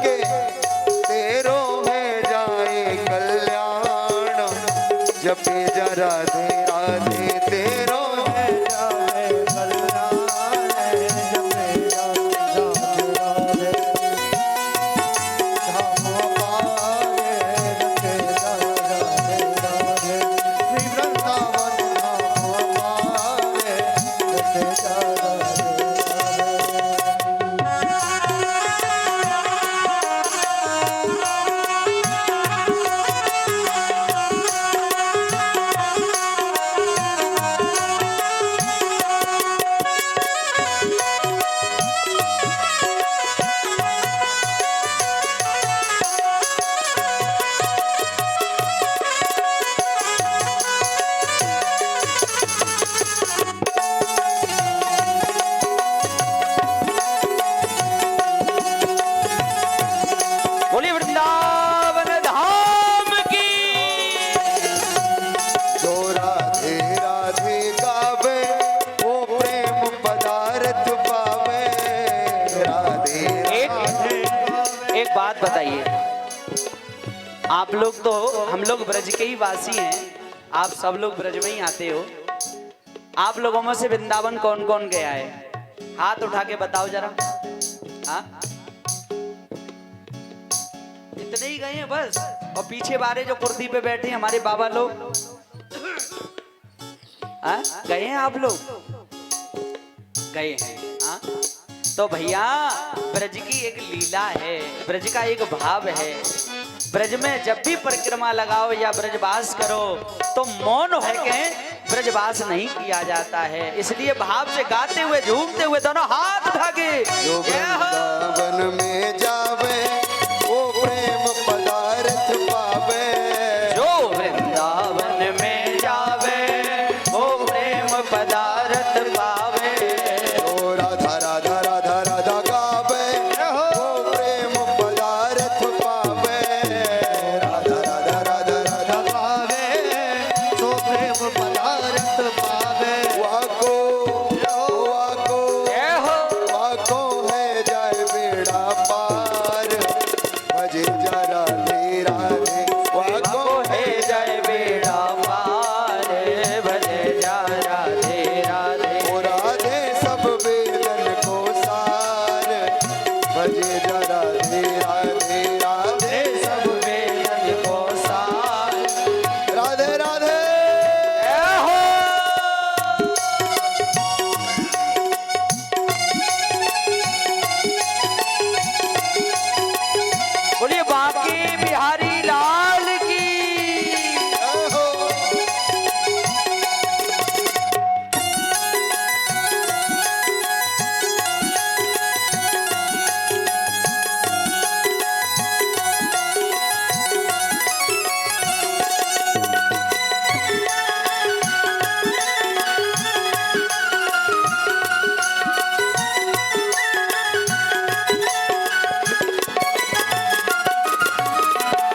के तेरो है जाए कल्याण, जपे जा राधे राधे तेरो है जाए कल्याण, जपे जा राधे राधे धाम पाए, जपे जा राधे राधे श्री वृंदावन धाम पाए, जपे जा राधे राधे। बोलिए वृंदावन धाम की। जो राधे राधे गावे वो प्रेम पदार्थ पावे, राधे एक बात बताइए, आप लोग तो, हम लोग ब्रज के ही वासी हैं, आप सब लोग ब्रज में ही आते हो। आप लोगों में से वृंदावन कौन कौन गया है? हाथ उठा के बताओ जरा। हाँ, इतने ही गए हैं बस। और पीछे बारे जो कुर्सी पे बैठे हैं हमारे बाबा लोग, हाँ गए हैं? आप लोग गए हैं? हाँ, तो भैया ब्रज की एक लीला है, ब्रज का एक भाव है। ब्रज में जब भी परिक्रमा लगाओ या ब्रजवास करो तो मौन है कहें ब्रजवास नहीं किया जाता है। इसलिए भाव से गाते हुए झूमते हुए दोनों हाथ उठा के जो वृंदावन में जावे वो प्रेम पदार्थ पावे, जो वृंदावन में जावे वो प्रेम पदार्थ पावे। ओ राधा राधा राधा राधा गावे वो प्रेम पदार्थ पावे, राधा राधा राधा राधा गावे तो प्रेम पदार्थ पावे। वाको वाको है जाए बेड़ा पार, भजे जा राधे राधे। वाको है जय बेड़ा पार, भजे जा राधे राधे। ओ राधे सब वेदन को सार, भजे जा राधे राधे राधे सब वेदन को सार। राधे राधे। बोलिए बांके बिहारी लाल की।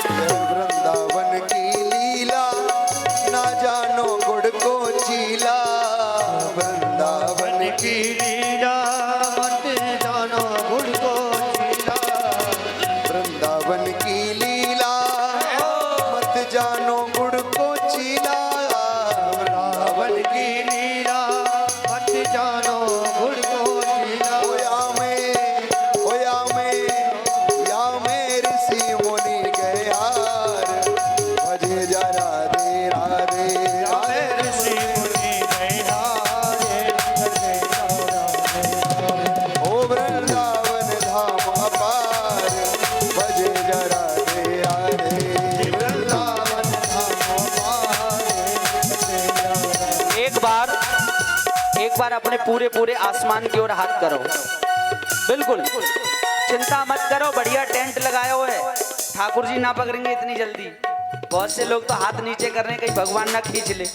वृंदावन की लीला ना जानो गुड़ को चीला, वृंदावन की लीला मत जानो गुड़ को चीला, वृंदावन की लीला मत जानो गुड़ को चीला, वृंदावन की लीला मत जानो गुड़ को चीला। या में ऋषि मुनि गयार, भजे जा राधे राधे राधे ऋषि मुनि गयार, भजे जा राधे राधे। ओ वृंदावन धाम अपार, भजे जा राधे राधे, वृंदावन धाम अपार, भजे जा राधे। एक बार अपने पूरे पूरे आसमान की ओर हाथ करो। बिल्कुल चिंता मत करो, बढ़िया टेंट लगाया हुआ है, ठाकुर जी ना पकड़ेंगे इतनी जल्दी। बहुत से लोग तो हाथ नीचे कर रहे हैं कहीं भगवान ना खींच ले।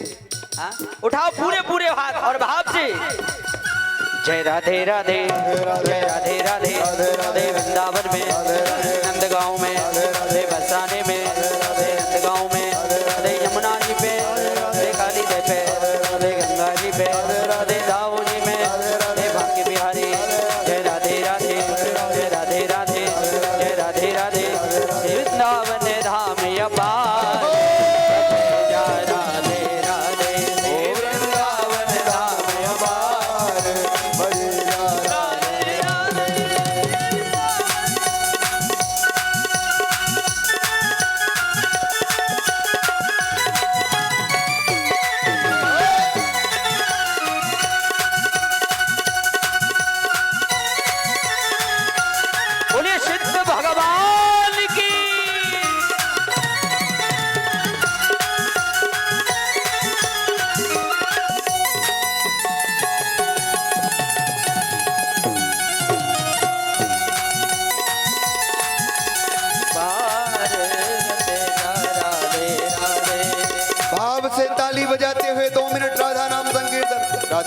हाँ, उठाओ पूरे पूरे हाथ और भाव से जय राधे राधे, जय राधे राधे। राधे वृंदावन में, नंदगांव में, राधे बरसाने में, राधे नंदगांव में, राधे यमुना जी पे, राधे काली जी पे, राधे गंगा जी पे, राधे दाऊ जी में, राधे बांके बिहारी। जय राधे राधे, जय राधे राधे, जय राधे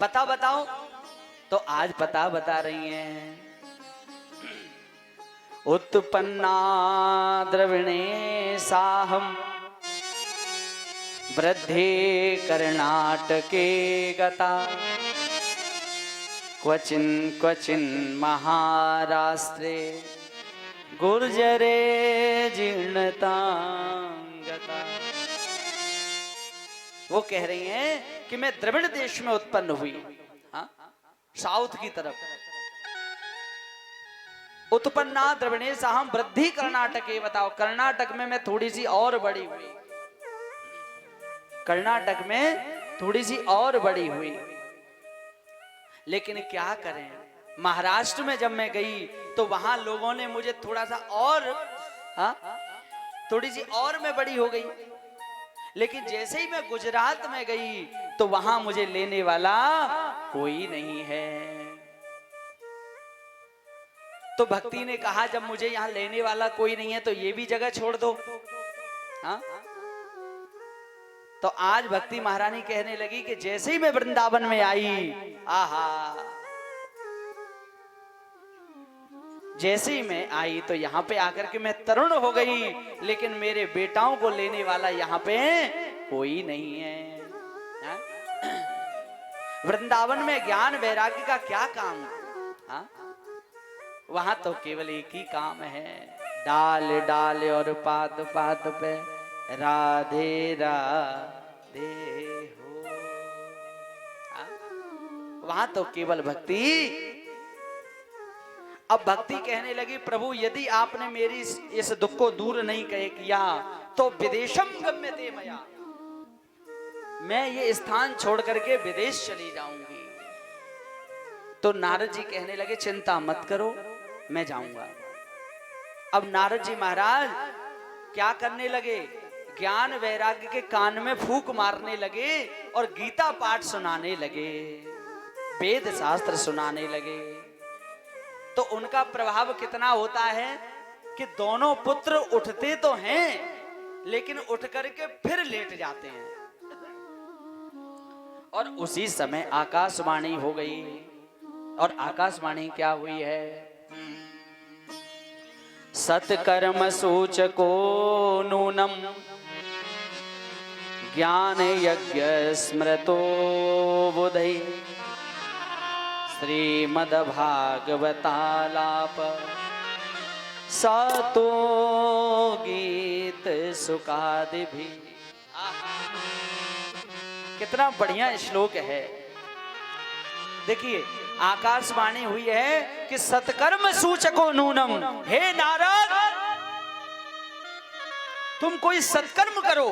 पता बताओ, तो आज पता बता रही हैं। उत्पन्ना द्रविणे साहम वृद्धे कर्णाटके गता, क्वचिन क्वचिन महाराष्ट्रे गुर्जरे जीर्णतांगता। वो कह रही हैं कि मैं द्रविड़ देश में उत्पन्न हुई, हाँ, साउथ की तरफ। उत्पन्ना द्रविणे साहम वृद्धि कर्नाटके, बताओ कर्नाटक में मैं थोड़ी सी और बड़ी हुई, कर्नाटक में थोड़ी सी और बड़ी हुई। लेकिन क्या करें, महाराष्ट्र में जब मैं गई तो वहां लोगों ने मुझे थोड़ा सा और, हाँ, थोड़ी सी और मैं बड़ी हो गई। लेकिन जैसे ही मैं गुजरात में गई तो वहां मुझे लेने वाला कोई नहीं है। तो भक्ति ने कहा जब मुझे यहां लेने वाला कोई नहीं है तो ये भी जगह छोड़ दो, हाँ। तो आज भक्ति महारानी कहने लगी कि जैसे ही मैं वृंदावन में आई, आहा, जैसे ही मैं आई तो यहाँ पे आकर के मैं तरुण हो गई, लेकिन मेरे बेटाओं को लेने वाला यहाँ पे कोई नहीं है, हा? वृंदावन में ज्ञान वैराग्य का क्या काम, हा? वहां तो केवल एक ही काम है, डाल डाल और पात पात पे राधे राधे हो, हा? वहां तो केवल भक्ति। अब भक्ति कहने लगी प्रभु यदि आपने मेरी इस दुख को दूर नहीं किया तो विदेशम गम्यते मया, मैं ये स्थान छोड़ करके विदेश चली जाऊंगी। तो नारद जी कहने लगे चिंता मत करो, मैं जाऊंगा। अब नारद जी महाराज क्या करने लगे, ज्ञान वैराग्य के कान में फूंक मारने लगे और गीता पाठ सुनाने लगे, वेद शास्त्र सुनाने लगे। तो उनका प्रभाव कितना होता है कि दोनों पुत्र उठते तो हैं लेकिन उठ करके फिर लेट जाते हैं। और उसी समय आकाशवाणी हो गई, और आकाशवाणी क्या हुई है, सत्कर्म सूचको नूनम ज्ञान यज्ञ स्मृतो बुधै श्रीमद्भागवतालाप सातो गीत सुकादि भी। कितना बढ़िया श्लोक है। देखिए आकाशवाणी हुई है कि सत्कर्म सूचको नूनम, हे नारद तुम कोई सत्कर्म करो।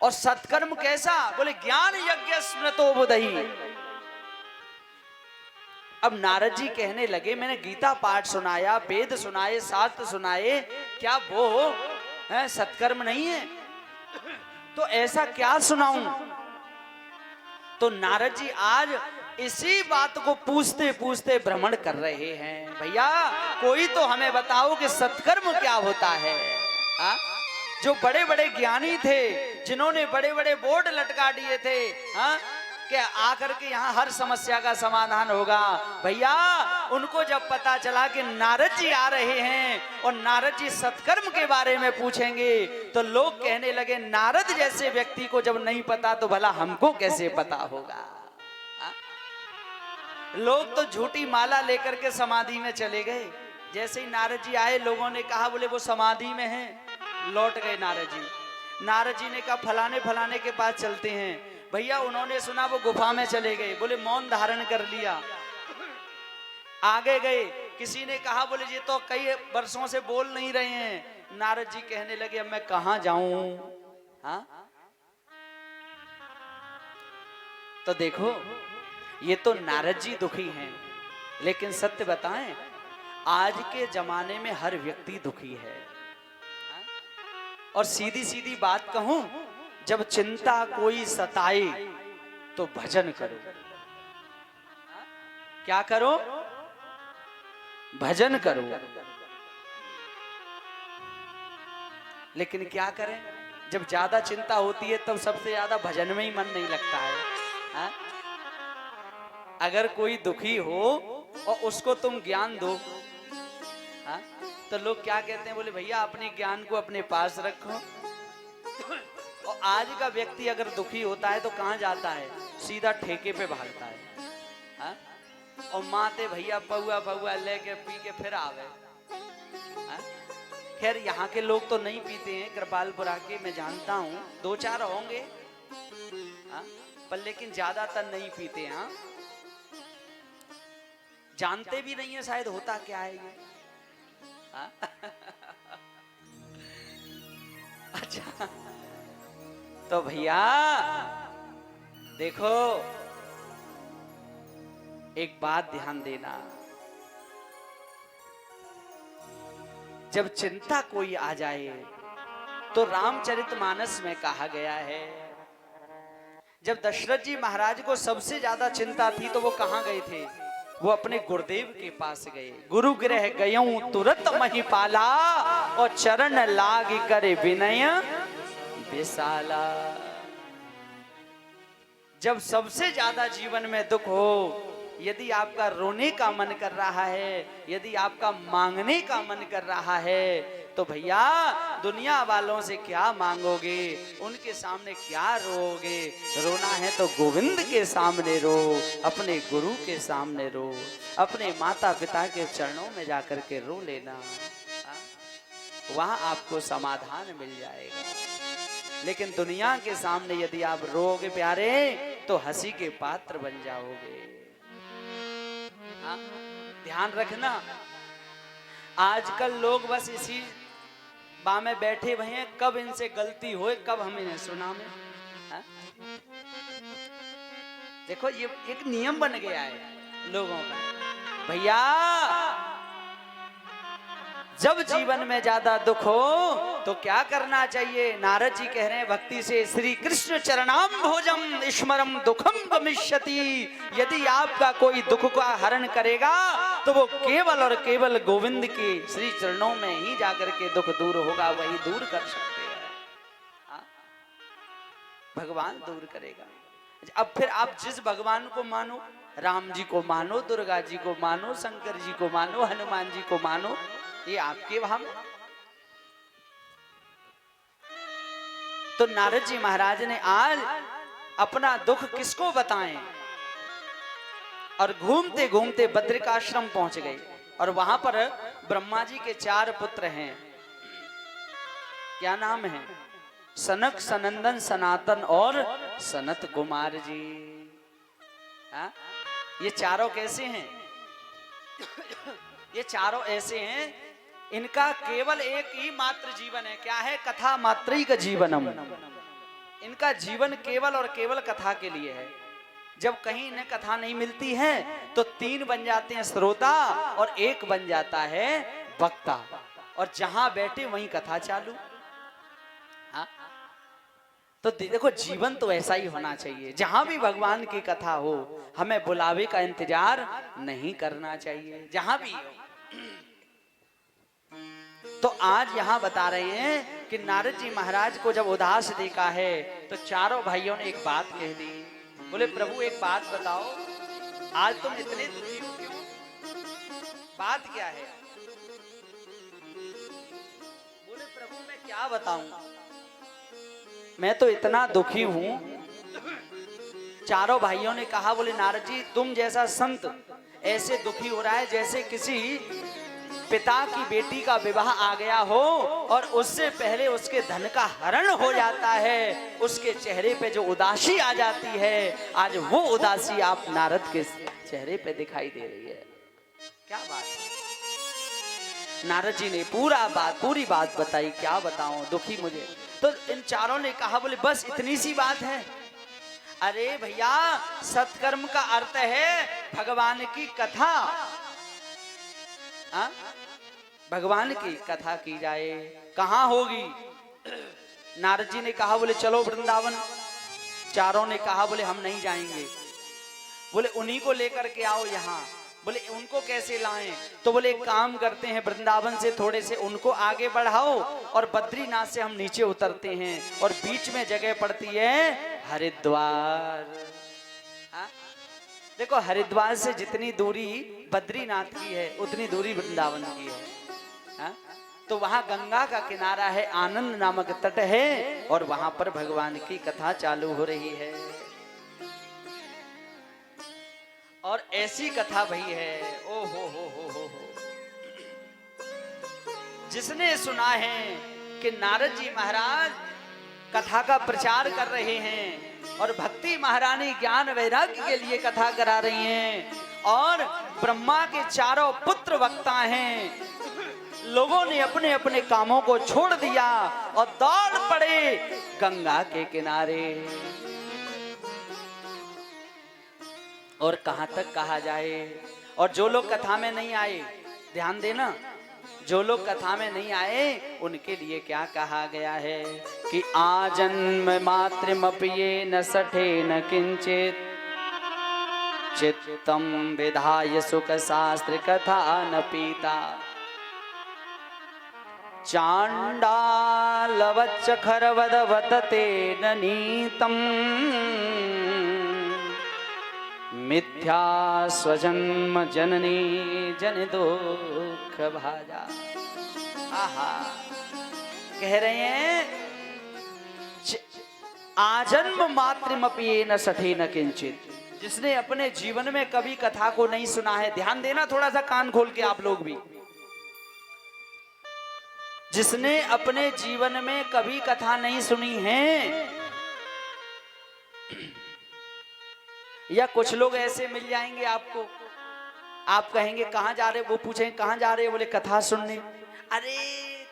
और सत्कर्म कैसा, बोले ज्ञान यज्ञ स्मृतो बुधई। अब नारद जी कहने लगे मैंने गीता पाठ सुनाया, वेद सुनाए, शास्त्र सुनाए, क्या वो है सत्कर्म नहीं है? तो ऐसा क्या सुनाऊं? तो नारद जी आज इसी बात को पूछते पूछते भ्रमण कर रहे हैं, भैया कोई तो हमें बताओ कि सत्कर्म क्या होता है। हा? जो बड़े बड़े ज्ञानी थे, जिन्होंने बड़े बड़े बोर्ड लटका दिए थे, हाँ, कि आकर के यहाँ हर समस्या का समाधान होगा, भैया उनको जब पता चला कि नारद जी आ रहे हैं और नारद जी सत्कर्म के बारे में पूछेंगे, तो लोग कहने लगे नारद जैसे व्यक्ति को जब नहीं पता तो भला हमको कैसे पता होगा। हा? लोग तो झूठी माला लेकर के समाधि में चले गए। जैसे ही नारद जी आए लोगों ने कहा बोले वो समाधि में हैं। लौट गए नारद जी। नारद जी ने कहा फलाने फलाने के पास चलते हैं। भैया उन्होंने सुना वो गुफा में चले गए, बोले मौन धारण कर लिया। आगे गए, किसी ने कहा बोले ये तो कई वर्षों से बोल नहीं रहे हैं। नारद जी कहने लगे अब मैं कहां जाऊं। हाँ तो देखो ये तो नारद जी दुखी हैं, लेकिन सत्य बताएं आज के जमाने में हर व्यक्ति दुखी है। और सीधी सीधी बात कहूं, जब चिंता कोई सताए तो भजन करो। क्या करो? भजन करो। लेकिन क्या करें, जब ज्यादा चिंता होती है तब सबसे ज्यादा भजन में ही मन नहीं लगता है। हाँ? अगर कोई दुखी हो और उसको तुम ज्ञान दो, हाँ? तो लोग क्या कहते हैं, बोले भैया अपने ज्ञान को अपने पास रखो। और आज का व्यक्ति अगर दुखी होता है तो कहाँ जाता है, सीधा ठेके पे भागता है। हाँ? और माते भैया पौआ पौआ लेके पी के फिर आवे। हाँ? खैर यहाँ के लोग तो नहीं पीते हैं, कृपालपुरा के मैं जानता हूँ, 2-4 होंगे। हाँ? पर लेकिन ज्यादातर नहीं पीते हैं। हाँ? जानते भी नहीं है शायद होता क्या है ये। हाँ? अच्छा, तो भैया देखो एक बात ध्यान देना, जब चिंता कोई आ जाए तो रामचरितमानस में कहा गया है, जब दशरथ जी महाराज को सबसे ज्यादा चिंता थी तो वो कहां गए थे, वो अपने गुरुदेव के पास गए। गुरु गृह गयऊं तुरत महिपाला, और चरण लाग करे विनय विशाला। जब सबसे ज्यादा जीवन में दुख हो, यदि आपका रोने का मन कर रहा है, यदि आपका मांगने का मन कर रहा है, तो भैया दुनिया वालों से क्या मांगोगे, उनके सामने क्या रोओगे। रोना है तो गोविंद के सामने रो, अपने गुरु के सामने रो, अपने माता पिता के चरणों में जाकर के रो लेना। वहां आपको समाधान मिल जाएगा। लेकिन दुनिया के सामने यदि आप रोओगे प्यारे, तो हंसी के पात्र बन जाओगे। हाँ? ध्यान रखना, आजकल लोग बस इसी बामे बैठे हुए हैं, कब इनसे गलती होए, कब हम इन्हें सुना में। हाँ? देखो ये एक नियम बन गया है लोगों का। भैया जब जीवन में ज्यादा दुख हो तो क्या करना चाहिए, नारद जी कह रहे हैं भक्ति से, श्री कृष्ण चरणाम भोजम स्मरम दुखम गमिष्यति। यदि आपका कोई दुख का हरण करेगा तो वो केवल और केवल गोविंद के श्री चरणों में ही जाकर के दुख दूर होगा, वही दूर कर सकते हैं। हाँ? भगवान दूर करेगा। अब फिर आप जिस भगवान को मानो, राम जी को मानो, दुर्गा जी को मानो, शंकर जी को मानो, हनुमान जी को मानो, ये आपके वहां। तो नारद जी महाराज ने आज अपना दुख किसको बताएं, और घूमते घूमते बद्रिकाश्रम पहुंच गए। और वहां पर ब्रह्मा जी के 4 पुत्र हैं। क्या नाम है? सनक, सनंदन, सनातन और सनत कुमार जी। हा? ये चारों कैसे हैं? ये चारों ऐसे हैं, इनका केवल एक ही मात्र जीवन है। क्या है? कथा मात्रिक जीवनम। इनका जीवन केवल और केवल कथा के लिए है। जब कहीं इन्हें कथा नहीं मिलती है तो 3 बन जाते हैं श्रोता, और 1 बन जाता है वक्ता, और जहां बैठे वहीं कथा चालू। हाँ? तो देखो जीवन तो ऐसा ही होना चाहिए, जहां भी भगवान की कथा हो हमें बुलावे का इंतजार नहीं करना चाहिए, जहां भी हो। तो आज यहां बता रहे हैं कि नारद जी महाराज को जब उदास देखा है तो चारों भाइयों ने एक बात कह दी। बोले प्रभु एक बात बताओ, आज तुम इतने दुखी हो क्यों? बात क्या है? बोले प्रभु मैं क्या बताऊं, मैं तो इतना दुखी हूं। चारों भाइयों ने कहा, बोले नारद जी तुम जैसा संत ऐसे दुखी हो रहा है जैसे किसी पिता की बेटी का विवाह आ गया हो और उससे पहले उसके धन का हरण हो जाता है, उसके चेहरे पे जो उदासी आ जाती है, आज वो उदासी आप नारद के चेहरे पे दिखाई दे रही है। क्या बात है? नारद जी ने पूरी बात बताई। क्या बताऊं, दुखी मुझे। तो इन चारों ने कहा, बोले बस इतनी सी बात है? अरे भैया सत्कर्म का अर्थ है भगवान की कथा। आ? भगवान की कथा की जाए। कहाँ होगी? नारद जी ने कहा, बोले चलो वृंदावन। चारों ने कहा, बोले हम नहीं जाएंगे। बोले उन्हीं को लेकर के आओ यहाँ। बोले उनको कैसे लाएं? तो बोले एक काम करते हैं, वृंदावन से थोड़े से उनको आगे बढ़ाओ और बद्रीनाथ से हम नीचे उतरते हैं और बीच में जगह पड़ती है हरिद्वार। हाँ? देखो हरिद्वार से जितनी दूरी बद्रीनाथ की है उतनी दूरी वृंदावन की है। हाँ? तो वहां गंगा का किनारा है, आनंद नामक तट है और वहां पर भगवान की कथा चालू हो रही है। और ऐसी कथा भई है, ओ हो। जिसने सुना है कि नारद जी महाराज कथा का प्रचार कर रहे हैं और भक्ति महारानी ज्ञान वैराग्य के लिए कथा करा रही हैं और ब्रह्मा के चारों पुत्र वक्ता हैं, लोगों ने अपने अपने कामों को छोड़ दिया और दौड़ पड़े गंगा के किनारे। और कहां तक कहा जाए, और जो लोग कथा में नहीं आए, ध्यान देना, जो लोग कथा में नहीं आए उनके लिए क्या कहा गया है कि आजन्म मातृमप्ये न सठे न किंचित चित्तम विधाय सुख शास्त्र कथा न पीता चांडालवच्च खरवदवतते न नीतम मिथ्या स्वजन्म जननी जन दुख भाजा। आहा, कह रहे हैं आजन्म मातृमप्ये न सठे न किंचित, जिसने अपने जीवन में कभी कथा को नहीं सुना है, ध्यान देना थोड़ा सा कान खोल के आप लोग भी, जिसने अपने जीवन में कभी कथा नहीं सुनी है, या कुछ लोग ऐसे मिल जाएंगे आपको, आप कहेंगे कहां जा रहे, वो पूछेंगे कहां जा रहे, बोले कथा सुनने। अरे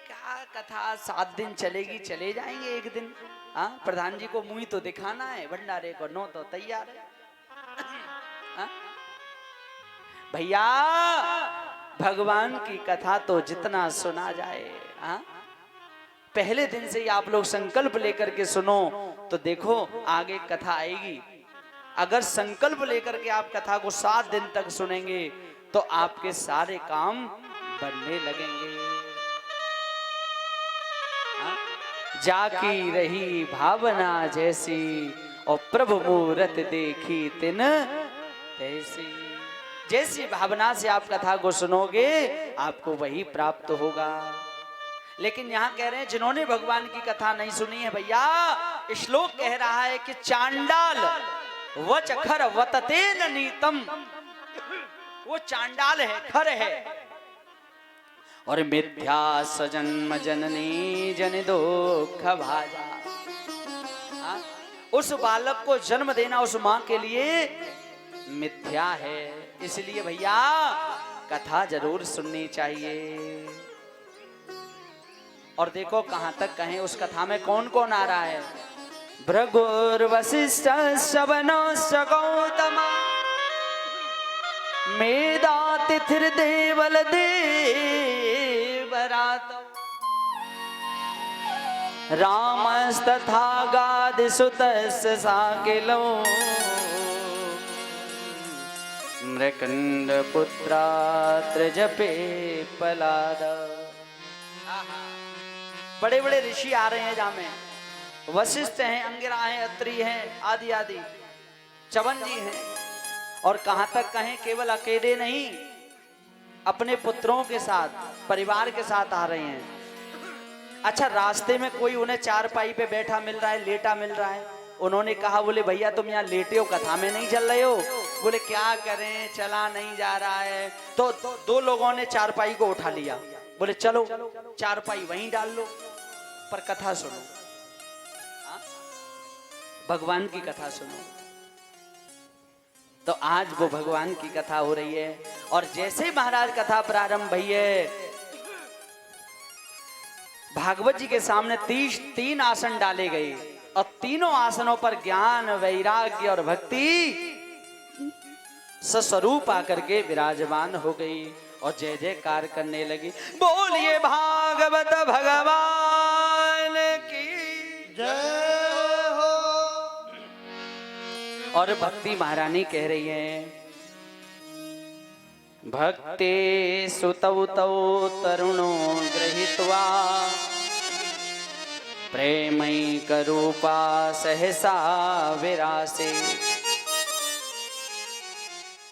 क्या कथा, 7 दिन चलेगी, चले जाएंगे एक दिन। हाँ, प्रधान जी को मुंह तो दिखाना है, भंडारे को नो तो तैयार है। हाँ? भैया भगवान की कथा तो जितना सुना जाए, हाँ? पहले दिन से ही आप लोग संकल्प लेकर के सुनो तो देखो आगे कथा आएगी। अगर संकल्प लेकर के आप कथा को 7 दिन तक सुनेंगे तो आपके सारे काम बनने लगेंगे। हाँ? जाकी रही भावना जैसी और प्रभु मूरत देखी तिन तैसी। जैसी भावना से आप कथा को सुनोगे आपको वही प्राप्त होगा। लेकिन यहाँ कह रहे हैं जिन्होंने भगवान की कथा नहीं सुनी है, भैया श्लोक कह रहा है कि चांडाल वच खर वतते न नीतम, वो चांडाल है, खर है, और मिथ्या सजन्म जननी जन दुख भाजा। उस बालक को जन्म देना उस मां के लिए मिथ्या है। इसलिए भैया कथा जरूर सुननी चाहिए। और देखो कहां तक कहें, उस कथा में कौन कौन आ रहा है, भृगुर्वसिष्ठ शवनश्च गौतम मेधातिथिर्देवल देवरात रामस्तथा गादिसुतस्य साकिलो मृकंड पुत्रात्र जपे पलाद। बड़े बड़े ऋषि आ रहे हैं जहाँ में, वशिष्ठ हैं, अंगिरा हैं, अत्रि हैं, आदि आदि, चवन जी हैं। और कहां तक कहें, केवल अकेले नहीं, अपने पुत्रों के साथ, परिवार के साथ आ रहे हैं। अच्छा, रास्ते में कोई उन्हें चारपाई पे बैठा मिल रहा है, लेटा मिल रहा है, उन्होंने कहा, बोले भैया तुम यहाँ लेटे हो, कथा में नहीं चल रहे हो? बोले क्या करें, चला नहीं जा रहा है। तो 2 लोगों ने चारपाई को उठा लिया, बोले चलो चारपाई वहीं डाल लो, पर कथा सुनो, भगवान की कथा सुनो। तो आज वो भगवान की कथा हो रही है। और जैसे महाराज कथा प्रारंभ भई है, भागवत जी के सामने 3 आसन डाले गए और तीनों आसनों पर ज्ञान, वैराग्य और भक्ति स्वरूप आकर के विराजमान हो गई और जय जयकार करने लगी। बोलिए भागवत भगवान की जय हो। और भक्ति महारानी कह रही है भक्ति सुतौ तौ तरुणो गृहीत्वा प्रेमैकरूपा सहसा विरासे।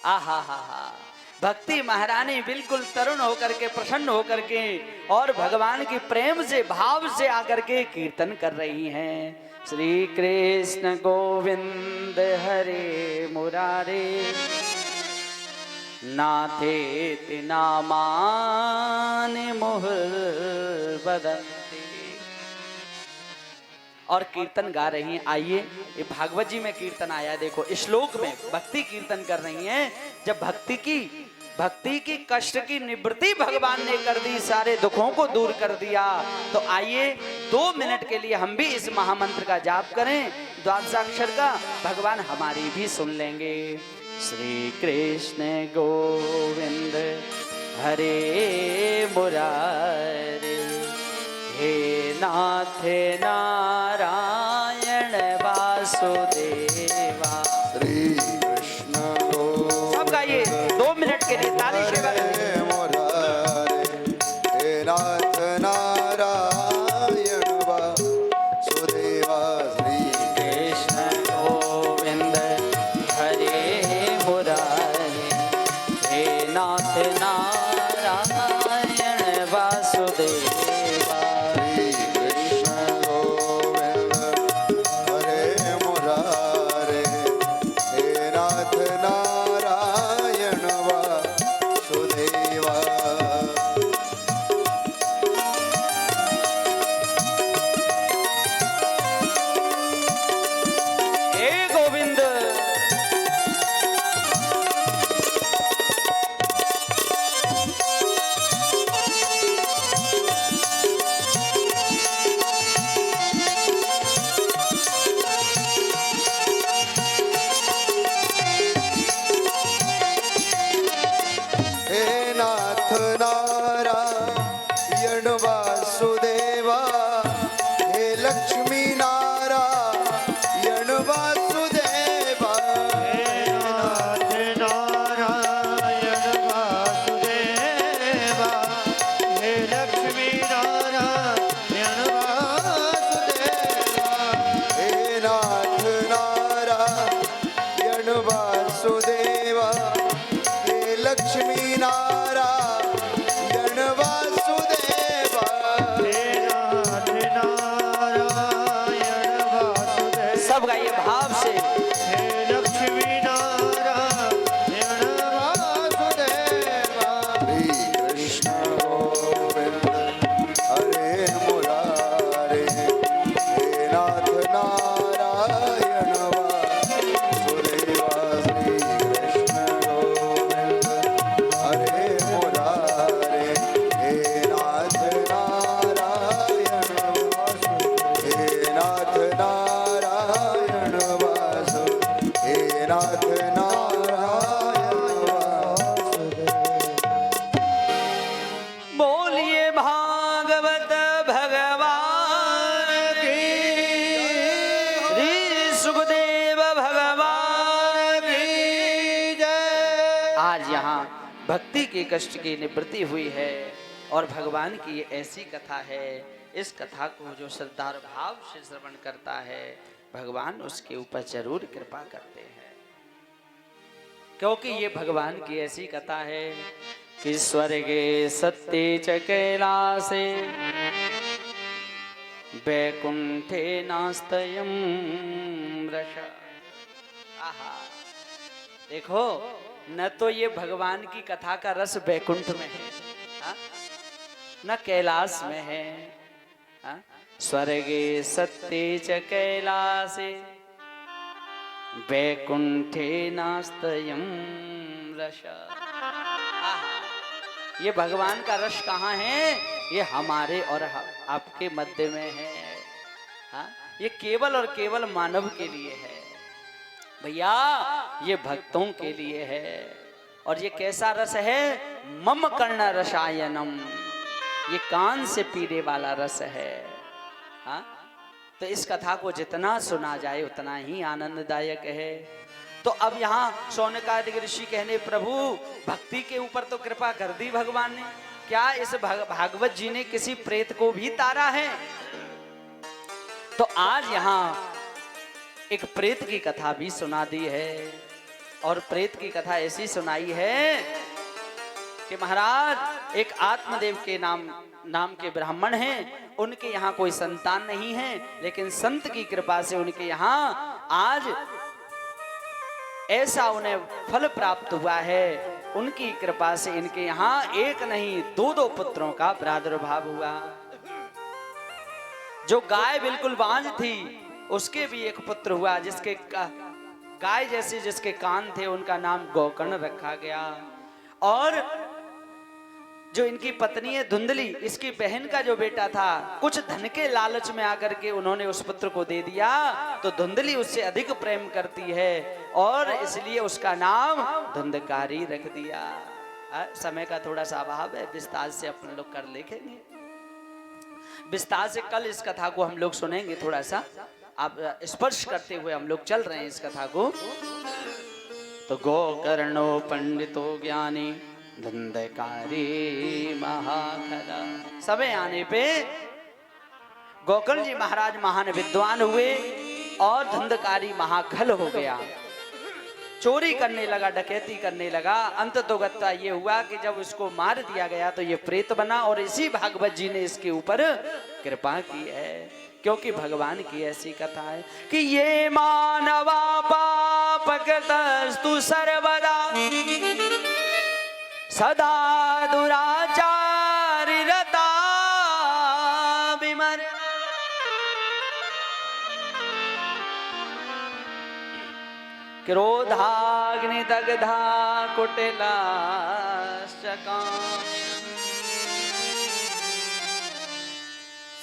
आहा हा हा, भक्ति महारानी बिल्कुल तरुण होकर के, प्रसन्न होकर के और भगवान की प्रेम से, भाव से आकर के कीर्तन कर रही हैं। श्री कृष्ण गोविंद हरे मुरारे नाथेति नामानि मुहुर्वदन्ति। और कीर्तन गा रही हैं। आइए, ये भागवत जी में कीर्तन आया, देखो श्लोक में भक्ति कीर्तन कर रही हैं। जब भक्ति की कष्ट की निवृत्ति भगवान ने कर दी, सारे दुखों को दूर कर दिया, तो आइए 2 मिनट के लिए हम भी इस महामंत्र का जाप करें, द्वादशाक्षर का। भगवान हमारी भी सुन लेंगे। श्री कृष्ण गोविंद हरे मुरारे हे नाथ नारायण वासुदेवा। श्री कृष्ण सब गाइए 2 मिनट के लिए, ताली से हरे मुरारे हे नाथ नारायण वासुदेवा। श्री कृष्ण गोविंद हरे मुरारे हे नाथ नारायण वासुदेवा। श्री कृष्ण गोविंद हरे मुरारे हे नाथ नारायण वासुदेवा। हे गोविंद हे नाथ नारायण वासुदेवा। हे लक्ष्मी नारायण वासुदेवा। हे नाथ नारायण वासुदेवा। हे लक्ष्मी नारायण वासुदेवा। हे नाथ नारायण वासुदेवा। हे लक्ष्मी नारायण वासुदेवा। हे नाथ नारायण वासुदेवा। सब गाइए भाव से। हे लक्ष्मी नारायण वासुदेवा। श्री कृष्ण गोविंद हरे मुरारे हे नाथ नारायण वासुदेवा। श्री कृष्ण गोविंद हरे मुरारे हे नाथ नारायण वासुदेवा। हे नाथ नारायण वासु हे नाथ नारायण वासुदेवा। बोलिए भागवत भगवान की, श्री सुखदेव भगवान की जय। आज यहाँ भक्ति के कष्ट की निवृत्ति हुई है और भगवान की ये ऐसी कथा है। इस कथा को जो श्रद्धा और भाव से श्रवण करता है, भगवान उसके ऊपर जरूर कृपा करते हैं, क्योंकि ये भगवान की ऐसी कथा है कि स्वर्गे सत्ये च कैलासे वैकुंठे नास्तयं रश। आहा, देखो, न तो ये भगवान की कथा का रस वैकुंठ में है, हा? न कैलाश में है, हा? स्वर्गे सत्ये च कैलासे वैकुंठे नास्तयं रस। ये भगवान का रस कहाँ है? ये हमारे और आपके मध्य में है, हाँ? ये केवल और केवल मानव के लिए है भैया, ये भक्तों के लिए है। और ये कैसा रस है? मम कर्ण रसायनम, ये कान से पीने वाला रस है, हाँ? तो इस कथा को जितना सुना जाए उतना ही आनंददायक है। तो अब यहाँ शौनकादिक ऋषि कहने प्रभु भक्ति के ऊपर तो कृपा कर दी भगवान ने, क्या इस भागवत जी ने किसी प्रेत को भी तारा है? तो आज यहाँ एक प्रेत की कथा भी सुना दी है, और प्रेत की कथा ऐसी सुनाई है कि महाराज एक आत्मदेव के नाम के ब्राह्मण हैं, उनके यहाँ कोई संतान नहीं है, लेकिन संत की कृपा से उनके यहाँ आज ऐसा उन्हें फल प्राप्त हुआ है। उनकी कृपा से इनके यहाँ एक नहीं दो पुत्रों का प्रादुर्भाव हुआ। जो गाय बिल्कुल बांझ थी उसके भी एक पुत्र हुआ, जिसके गाय जैसे जिसके कान थे, उनका नाम गोकर्ण रखा गया। और जो इनकी पत्नी है धुंधली, इसकी बहन का जो बेटा था, कुछ धन के लालच में आकर के उन्होंने उस पुत्र को दे दिया, तो धुंधली उससे अधिक प्रेम करती है और इसलिए उसका नाम धुंधकारी रख दिया। समय का थोड़ा सा अभाव है, विस्तार से अपन लोग कर लिखेंगे, विस्तार से कल इस कथा को हम लोग सुनेंगे। थोड़ा सा आप स्पर्श करते हुए हम लोग चल रहे हैं इस कथा को। तो गोकर्णो पंडितो ज्ञानी धुंधकारी महाखला। समय आने पे गोकर्ण जी महाराज महान विद्वान हुए और धुंधकारी महाखल हो गया, चोरी करने लगा, डकैती करने लगा। अंत तो गत्ता ये हुआ कि जब उसको मार दिया गया तो ये प्रेत बना, और इसी भागवत जी ने इसके ऊपर कृपा की है, क्योंकि भगवान की ऐसी कथा है कि ये मानवा पाप कृतस्तु सर्वदा सदा दुराचारी रता विमर। क्रोधाग्नि दग्धा कुटिला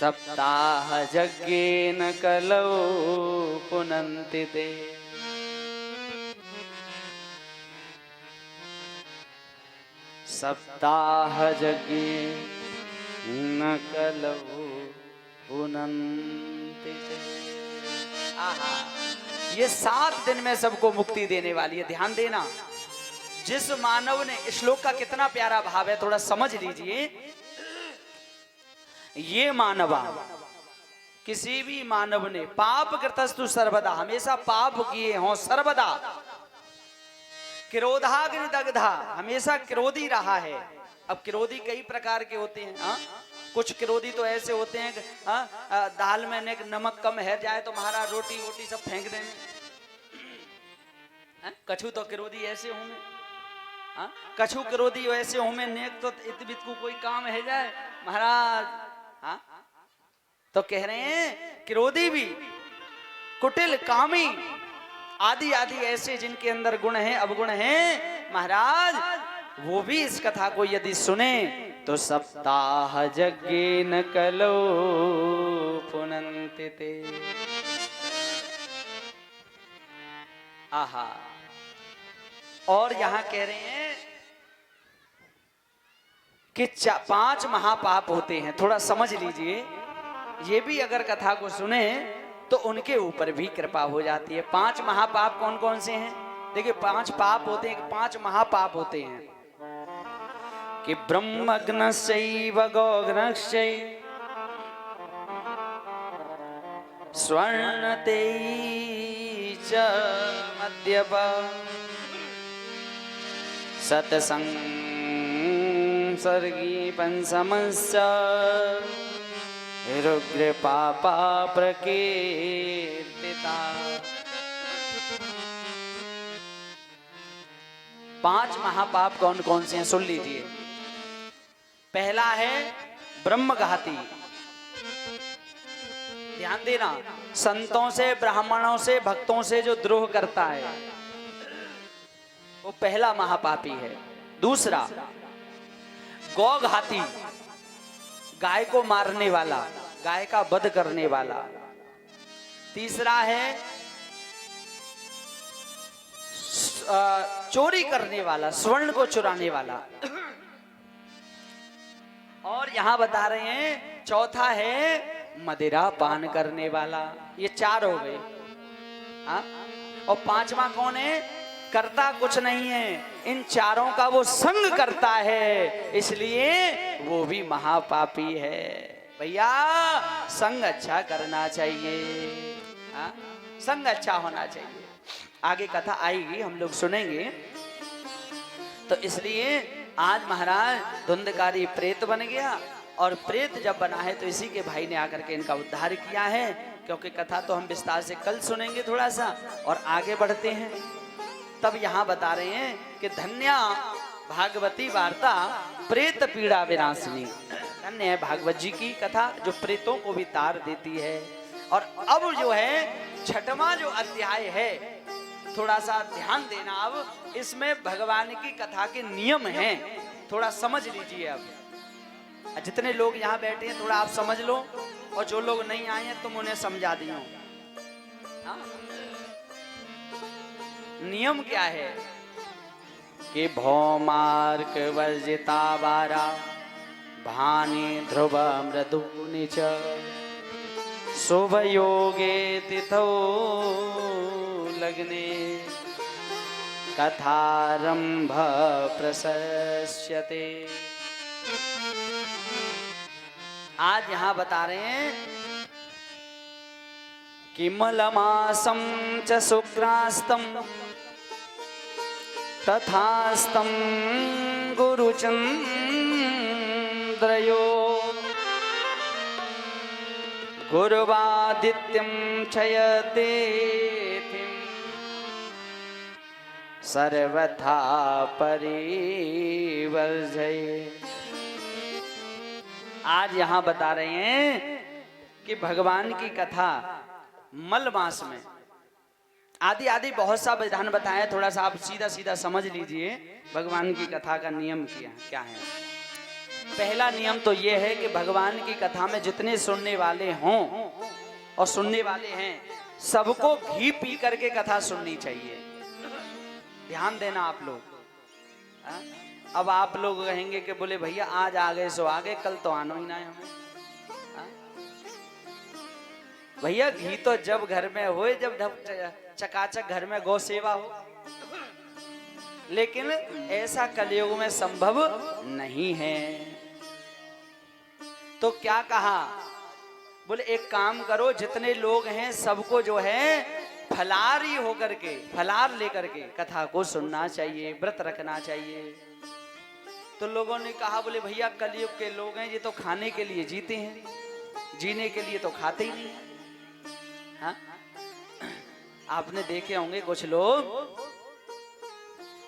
सप्ताह यज्ञेन कलौ पुनन्ति ते। सप्ताह यज्ञेन कलौ पुनन्ति ते। आहा, ये 7 दिन में सबको मुक्ति देने वाली है। ध्यान देना, जिस मानव ने, श्लोक का कितना प्यारा भाव है, थोड़ा समझ लीजिए। ये मानवा, किसी भी मानव ने पाप कृतस्तु सर्वदा, हमेशा पाप किए हों सर्वदा, क्रोधाग्नि दग्धा, हमेशा क्रोधी रहा है। अब क्रोधी कई प्रकार के होते हैं। कुछ क्रोधी तो ऐसे होते हैं कि दाल में नमक कम है जाए तो महाराज रोटी वोटी सब फेंक देंगे। कछु तो क्रोधी ऐसे होंगे, कछु क्रोधी ऐसे होंगे नेक तो इतबित को कोई काम है जाए महाराज। तो कह रहे हैं क्रोधी भी, कुटिल, कामी आदि आदि ऐसे जिनके अंदर गुण हैं, अवगुण हैं महाराज, वो भी इस कथा को यदि सुने तो सप्ताह यज्ञेन कलौ पुनन्ति ते। आहा, और यहां कह रहे हैं कि 5 महापाप होते हैं। थोड़ा समझ लीजिए, ये भी अगर कथा को सुने तो उनके ऊपर भी कृपा हो जाती है। 5 महापाप कौन कौन से हैं? देखिए, 5 पाप होते हैं, 5 महापाप होते हैं कि ब्रह्मग्नस्यैव गोघ्नस्यैव स्वर्णतेई च मद्यप सत्संसर्गी पंचमस्य रुग्र पापा प्रकीर्तिता। 5 महापाप कौन कौन से हैं सुन लीजिए। पहला है ब्रह्मघाती। ध्यान देना, संतों से, ब्राह्मणों से, भक्तों से जो द्रोह करता है वो पहला महापापी है। दूसरा गौघाती, गाय को मारने वाला, गाय का वध करने वाला। तीसरा है चोरी करने वाला, स्वर्ण को चुराने वाला। और यहां बता रहे हैं चौथा है मदिरा पान करने वाला। ये 4 हो गए। और पांचवा कौन है? करता कुछ नहीं है, इन चारों का वो संग करता है, इसलिए वो भी महापापी है। भैया संग अच्छा करना चाहिए, हाँ? संग अच्छा होना चाहिए। आगे कथा आएगी, हम लोग सुनेंगे। तो इसलिए आज महाराज धुंधकारी प्रेत बन गया, और प्रेत जब बना है तो इसी के भाई ने आकर के इनका उद्धार किया है। क्योंकि कथा तो हम विस्तार से कल सुनेंगे थोड़ा सा, और आगे बढ़ते हैं। तब यहाँ बता रहे हैं कि धन्या भागवती वार्ता प्रेत पीड़ा विनाशिनी। धन्य है भागवत जी की कथा जो प्रेतों को भी तार देती है। और अब जो है छठवां जो अध्याय है, थोड़ा सा ध्यान देना। अब इसमें भगवान की कथा के नियम हैं, थोड़ा समझ लीजिए। अब जितने लोग यहाँ बैठे हैं थोड़ा आप समझ लो, और जो लोग नहीं आए हैं तुम उन्हें समझा दियो। हाँ? नियम क्या है कि भौमार्क वर्जिता वारा भानि ध्रुव मृदुनि च शुभ योगे तिथौ लग्ने कथारंभ प्रशस्यते। आज यहाँ बता रहे हैं कि मलमासं च शुक्रास्तं तथास्तं गुरुचन्द्रयो गुरुवादित्यं छयतेथिं सर्वथा परिवर्जये। आज यहाँ बता रहे हैं कि भगवान की कथा मल मास में आदि आदि बहुत सा विधान बताया। थोड़ा सा आप सीधा सीधा समझ लीजिए भगवान की कथा का नियम क्या है। पहला नियम तो यह है कि भगवान की कथा में जितने सुनने वाले हों और सुनने वाले हैं, सबको घी पी करके कथा सुननी चाहिए। ध्यान देना आप लोग। हाँ? अब आप लोग कहेंगे कि बोले भैया आज आ गए सो आ गए, कल तो आना ही ना है हमें। हाँ? भैया घी तो जब घर में हो, जब चकाचक घर में गौ सेवा हो, लेकिन ऐसा कलयुग में संभव नहीं है। तो क्या कहा? बोले एक काम करो, जितने लोग हैं सबको जो है फलारी होकर के, फलार लेकर के कथा को सुनना चाहिए, व्रत रखना चाहिए। तो लोगों ने कहा बोले भैया कलयुग के लोग हैं, ये तो खाने के लिए जीते हैं, जीने के लिए तो खाते ही नहीं। हाँ? आपने देखे होंगे कुछ लोग।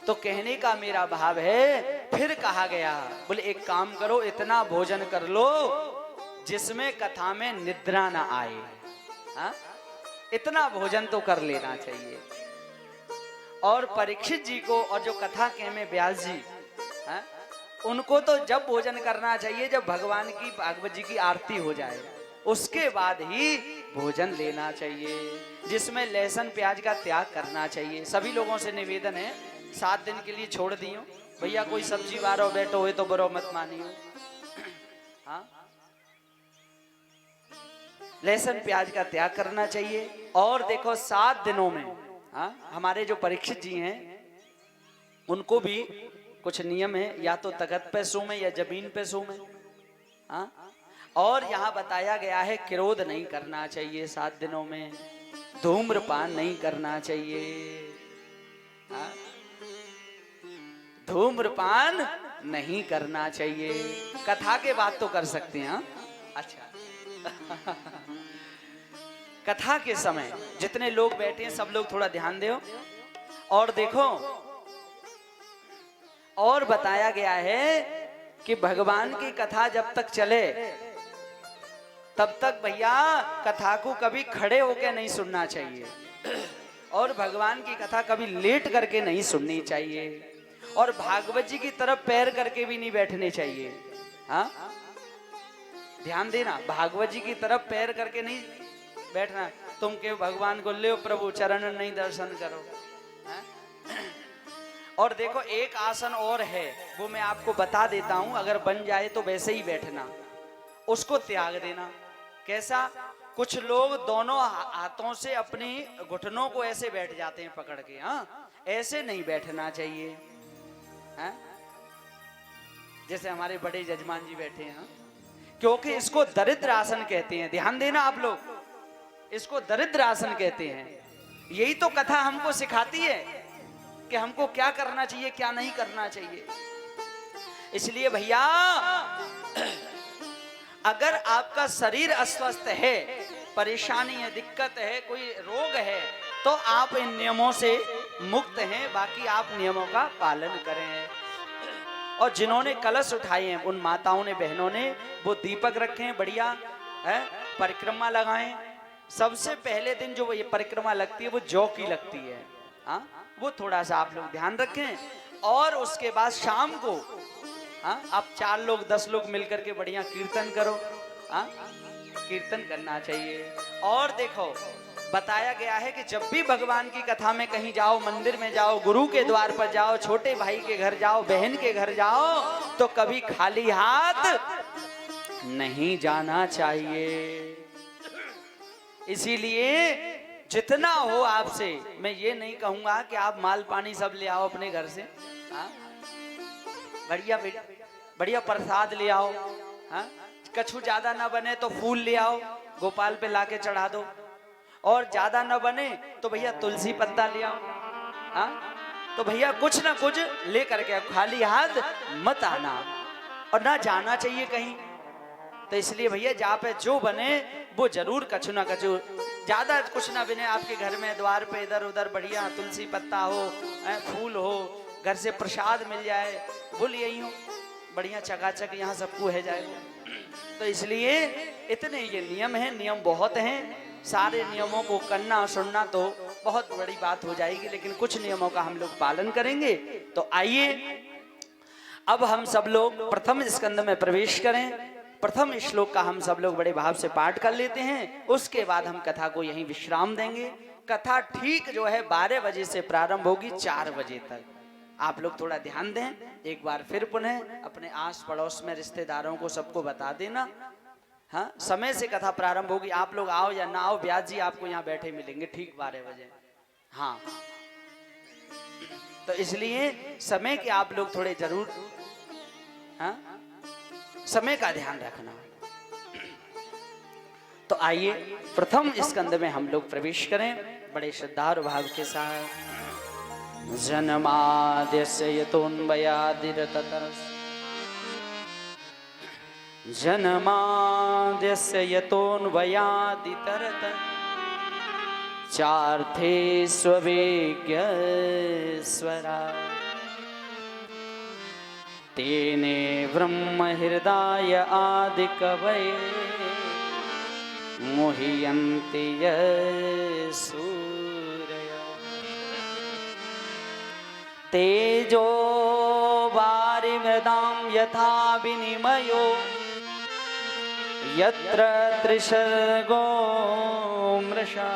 तो कहने का मेरा भाव है, फिर कहा गया बोले एक काम करो, इतना भोजन कर लो जिसमें कथा में निद्रा ना आए। हाँ? इतना भोजन तो कर लेना चाहिए। और परीक्षित जी को और जो कथा के में व्यास जी, हाँ? उनको तो जब भोजन करना चाहिए जब भगवान की भागवत जी की आरती हो जाए, उसके बाद ही भोजन लेना चाहिए, जिसमें लहसुन प्याज का त्याग करना चाहिए। सभी लोगों से निवेदन है, 7 दिन के लिए छोड़ दियो भैया, कोई सब्जी बारो बैठो हुए तो बुरा मत मानियो। हाँ? लहसुन प्याज का त्याग करना चाहिए। और देखो 7 दिनों में, हाँ? हमारे जो परीक्षित जी हैं उनको भी कुछ नियम है, या तो तख्त पे सोमे या जमीन पे सोमे। हाँ? और यहाँ बताया गया है क्रोध नहीं करना चाहिए 7 दिनों में, धूम्रपान नहीं करना चाहिए। हाँ? धूम्रपान नहीं करना चाहिए। कथा के बाद तो कर सकते हैं। हाँ? अच्छा कथा के समय जितने लोग बैठे हैं सब लोग थोड़ा ध्यान दो। और देखो, और बताया गया है कि भगवान की कथा जब तक चले तब तक भैया कथा को कभी खड़े होकर नहीं सुनना चाहिए, और भगवान की कथा कभी लेट करके नहीं सुननी चाहिए, और भागवत जी की तरफ पैर करके भी नहीं बैठने चाहिए। हाँ? ध्यान देना, भागवत जी की तरफ पैर करके नहीं बैठना। तुम के भगवान को ले प्रभु चरण नहीं दर्शन करो। हाँ? और देखो एक आसन और है, वो मैं आपको बता देता हूं, अगर बन जाए तो वैसे ही बैठना, उसको त्याग देना। कैसा? कुछ लोग दोनों हाथों से अपनी घुटनों को ऐसे बैठ जाते हैं पकड़ के। हाँ, ऐसे नहीं बैठना चाहिए। हाँ? जैसे हमारे बड़े जजमान जी बैठे हैं। हाँ? क्योंकि इसको दरिद्र आसन कहते हैं। ध्यान देना आप लोग, इसको दरिद्र आसन कहते हैं। यही तो कथा हमको सिखाती है कि हमको क्या करना चाहिए, क्या नहीं करना चाहिए। इसलिए भैया, अगर आपका शरीर अस्वस्थ है, परेशानी है, दिक्कत है, कोई रोग है, तो आप इन नियमों से मुक्त हैं। बाकी आप नियमों का पालन करें। और जिन्होंने कलश उठाए हैं, उन माताओं ने, बहनों ने, वो दीपक रखे हैं, बढ़िया है, परिक्रमा लगाएं। सबसे पहले दिन जो ये परिक्रमा लगती है वो जौ की लगती है। हाँ, वो थोड़ा सा आप लोग ध्यान रखें। और उसके बाद शाम को हाँ, आप 4 लोग 10 लोग मिलकर के बढ़िया कीर्तन करो। हाँ, कीर्तन करना चाहिए। और देखो, बताया गया है कि जब भी भगवान की कथा में कहीं जाओ, मंदिर में जाओ, गुरु के द्वार पर जाओ, छोटे भाई के घर जाओ, बहन के घर जाओ, तो कभी खाली हाथ नहीं जाना चाहिए। इसीलिए जितना हो आपसे, मैं ये नहीं कहूंगा कि आप माल पानी सब ले आओ अपने घर से। हाँ, बढ़िया बढ़िया प्रसाद ले आओ। हाँ, कछु ज्यादा ना बने तो फूल ले आओ, गोपाल पे लाके चढ़ा दो। और ज्यादा ना बने तो भैया तुलसी पत्ता ले आओ। हाँ, तो भैया कुछ ना कुछ ले करके, खाली हाथ मत आना। और ना जाना चाहिए कहीं। तो इसलिए भैया जहाँ पे जो बने वो जरूर कछु ना कछु, ज्यादा कुछ ना बने, आपके घर में द्वार पे इधर उधर बढ़िया तुलसी पत्ता हो, फूल हो, घर से प्रसाद मिल जाए, बोल यही हो, बढ़िया चकाचक यहाँ सबको है जाएगा। तो इसलिए इतने ये नियम हैं, नियम बहुत हैं। सारे नियमों को करना सुनना तो बहुत बड़ी बात हो जाएगी, लेकिन कुछ नियमों का हम लोग पालन करेंगे। तो आइए अब हम सब लोग प्रथम स्कंद में प्रवेश करें। प्रथम श्लोक का हम सब लोग बड़े भाव से पाठ कर लेते हैं। उसके बाद हम कथा को यहीं विश्राम देंगे। कथा ठीक जो है 12 बजे से प्रारंभ होगी, 4 बजे तक। आप लोग थोड़ा ध्यान दें। एक बार फिर पुनः अपने आस पड़ोस में रिश्तेदारों को सबको बता देना। हाँ, समय से कथा प्रारंभ होगी। आप लोग आओ या ना आओ, ब्यास जी आपको यहाँ बैठे मिलेंगे ठीक 12 बजे। हाँ, तो इसलिए समय के आप लोग थोड़े जरूर, हाँ, समय का ध्यान रखना। तो आइए प्रथम स्कंद में हम लोग प्रवेश करें बड़े श्रद्धा और भाव के साथ। जन्माद्यस्य यतोऽन्वयादितरत चार्थे स्ववेग्य स्वरा तेने ब्रह्म हृदय आदि कवये मुह्यन्ति सूरया तेजो वारिमृदां यथा विनिमयो यत्र त्रिसर्गो मृषा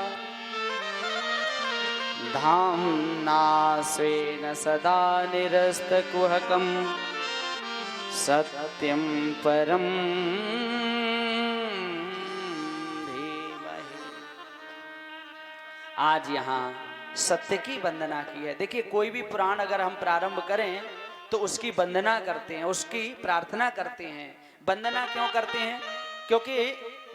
धाम्ना स्वेन सदा निरस्तकुहकं सत्यं परं धीमहि। आज यहाँ सत्य की वंदना की है। देखिए, कोई भी पुराण अगर हम प्रारंभ करें तो उसकी वंदना करते हैं, उसकी प्रार्थना करते हैं। वंदना क्यों करते हैं? क्योंकि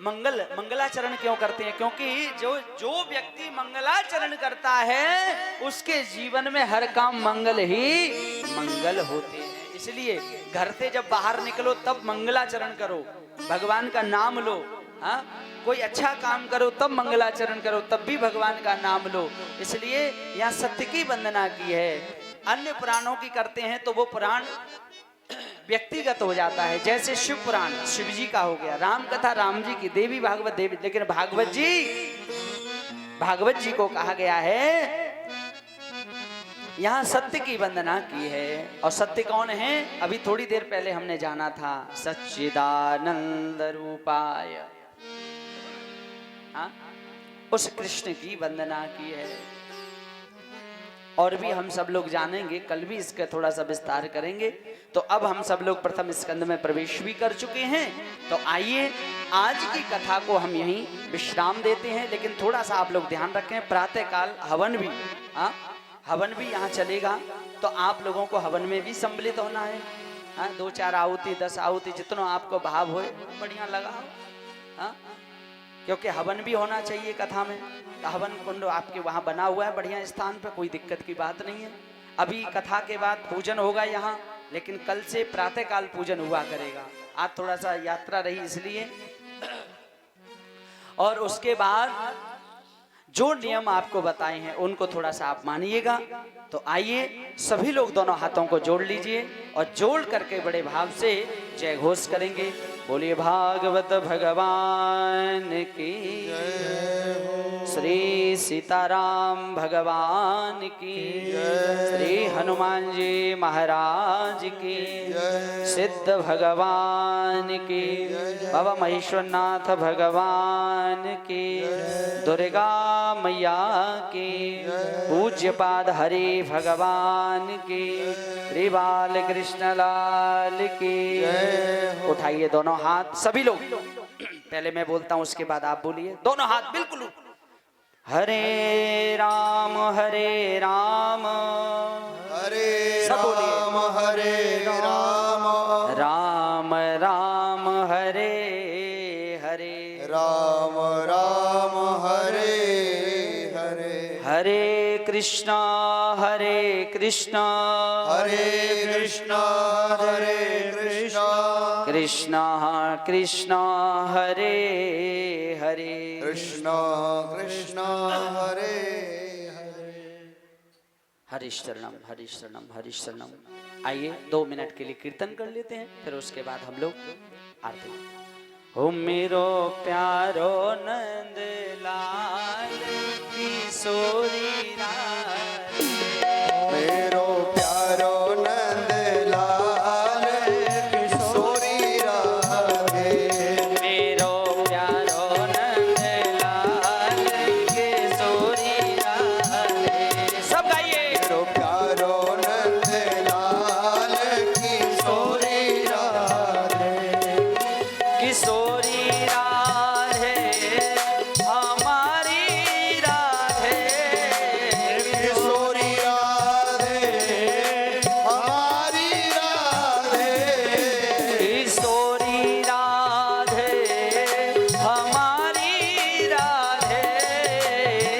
मंगलाचरण क्यों करते हैं? क्योंकि जो व्यक्ति मंगलाचरण करता है उसके जीवन में हर काम मंगल ही मंगल होते हैं। इसलिए घर से जब बाहर निकलो तब मंगलाचरण करो, भगवान का नाम लो। हाँ, कोई अच्छा काम करो तब मंगलाचरण करो, तब भी भगवान का नाम लो। इसलिए यहाँ सत्य की वंदना की है। अन्य पुराणों की करते हैं तो वो पुराण व्यक्तिगत हो जाता है। जैसे शिव पुराण शिव जी का हो गया, राम कथा राम जी की, देवी भागवत देवी। लेकिन भागवत जी को कहा गया है यहाँ सत्य की वंदना की है। और सत्य कौन है? अभी थोड़ी देर पहले हमने जाना था, सच्चिदानंद रूपाय। हाँ, उस कृष्ण की वंदना की है। और भी हम सब लोग जानेंगे, कल भी इसका थोड़ा सा विस्तार करेंगे। तो अब हम सब लोग प्रथम स्कंद में प्रवेश भी कर चुके हैं, तो आइए आज की कथा को हम यहीं विश्राम देते हैं। लेकिन थोड़ा सा आप लोग ध्यान रखें, प्रातःकाल हवन भी, हवन भी यहाँ चलेगा, तो आप लोगों को हवन में भी सम्मिलित होना है। 2-4 आहुति 10 आहुति जितना आपको भाव होए बढ़िया लगा, क्योंकि हवन भी होना चाहिए कथा में। तो हवन कुंड आपके वहाँ बना हुआ है बढ़िया स्थान पे, कोई दिक्कत की बात नहीं है। अभी कथा के बाद पूजन होगा यहाँ, लेकिन कल से प्रातःकाल पूजन हुआ करेगा। आज थोड़ा सा यात्रा रही इसलिए। और उसके बाद जो नियम आपको बताए हैं उनको थोड़ा सा आप मानिएगा। तो आइए सभी लोग दोनों हाथों को जोड़ लीजिए और जोड़ करके बड़े भाव से जय घोष करेंगे। बोलिए भागवत भगवान की, श्री सीताराम भगवान की, श्री हनुमान जी महाराज की, सिद्ध भगवान की, बाबा महेश्वरनाथ भगवान की, दुर्गा मैया की, पूज्य पाद हरि भगवान की, श्री बाल कृष्ण लाल की। उठाइए दोनों हाथ सभी लोग, पहले मैं बोलता हूं उसके बाद आप बोलिए, दोनों हाथ बिल्कुल। हरे राम हरे राम, हरे सब बोलिए, राम हरे राम, राम राम हरे हरे, राम राम हरे हरे, हरे कृष्णा हरे कृष्णा, हरे कृष्णा हरे कृष्णा, कृष्णा कृष्णा हरे हरे, कृष्णा कृष्णा हरे हरे। हरिशरणम हरिशरणम हरिशरणम। आइए 2 मिनट के लिए कीर्तन कर लेते हैं, फिर उसके बाद हम लोग आरती। हो मेरो प्यारो नंद लाल किशोरी लाल, मेरो प्यारो नंद लाल किशोरी राधे, मेरो प्यारो नंद लाल किशोरी राधे। सब गाइए। मेरो प्यारो नंद लाल किशोरी राधे, किशोरी राधे हमारी राधे, किशोरी राधे हमारी राधे, किशोरी राधे हमारी राधे,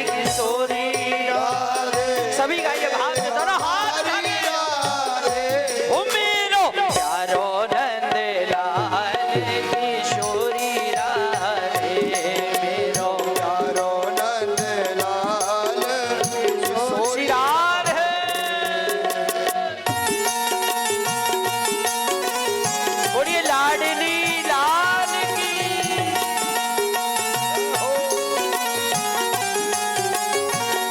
किशोरी राधे सभी गाइए भाव से दोनों हाथ हमारी राधे। ओ मेरो प्यारो नंद लाल किशोरी राधे, मेरो प्यारो नंद लाल किशोरी राधे। बोलिए लाडली लाल की।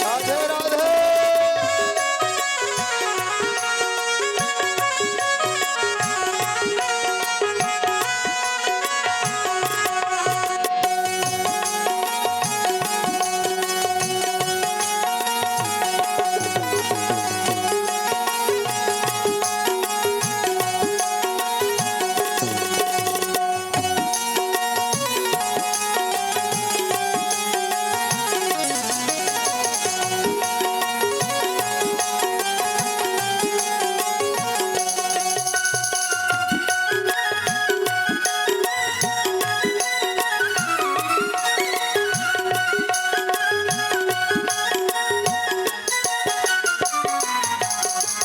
राधे राधे।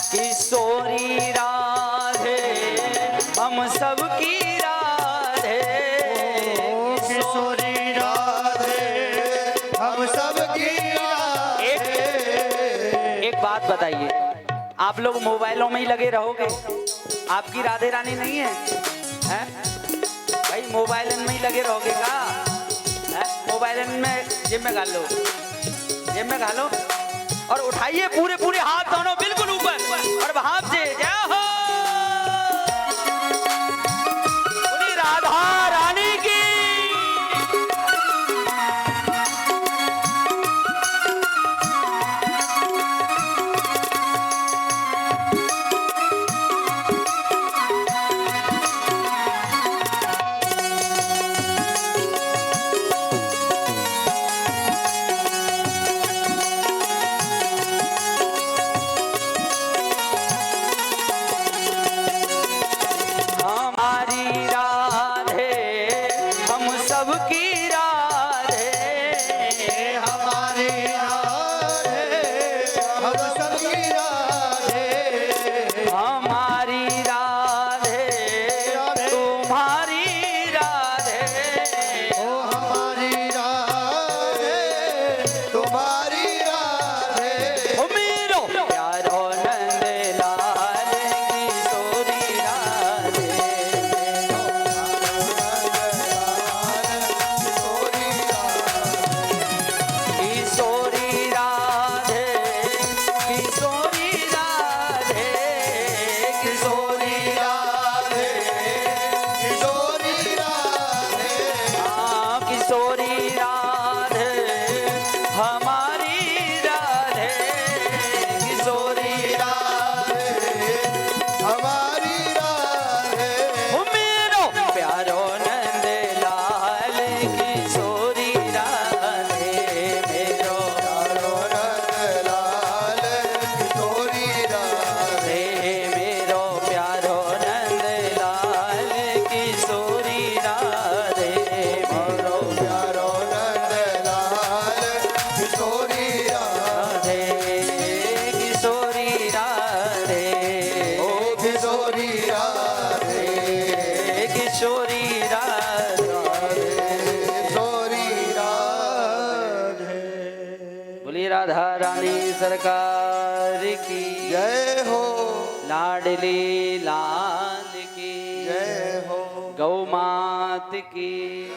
किशोरी राधे हम सब की राधे, किशोरी राधे हम सब की राधे। एक बात बताइए, आप लोग मोबाइलों में ही लगे रहोगे? आपकी राधे रानी नहीं है, हैं? भाई मोबाइल में ही लगे रहोगे का? मोबाइल में जेब में घाल लो, जेब में घालो और उठाइए पूरे पूरे हाथ दोनों बिल्कुल ऊपर और भाव से जय हो। बोली राधा रानी की। सरकार की जय हो, लाडली लाल की जय हो। गौ मात की।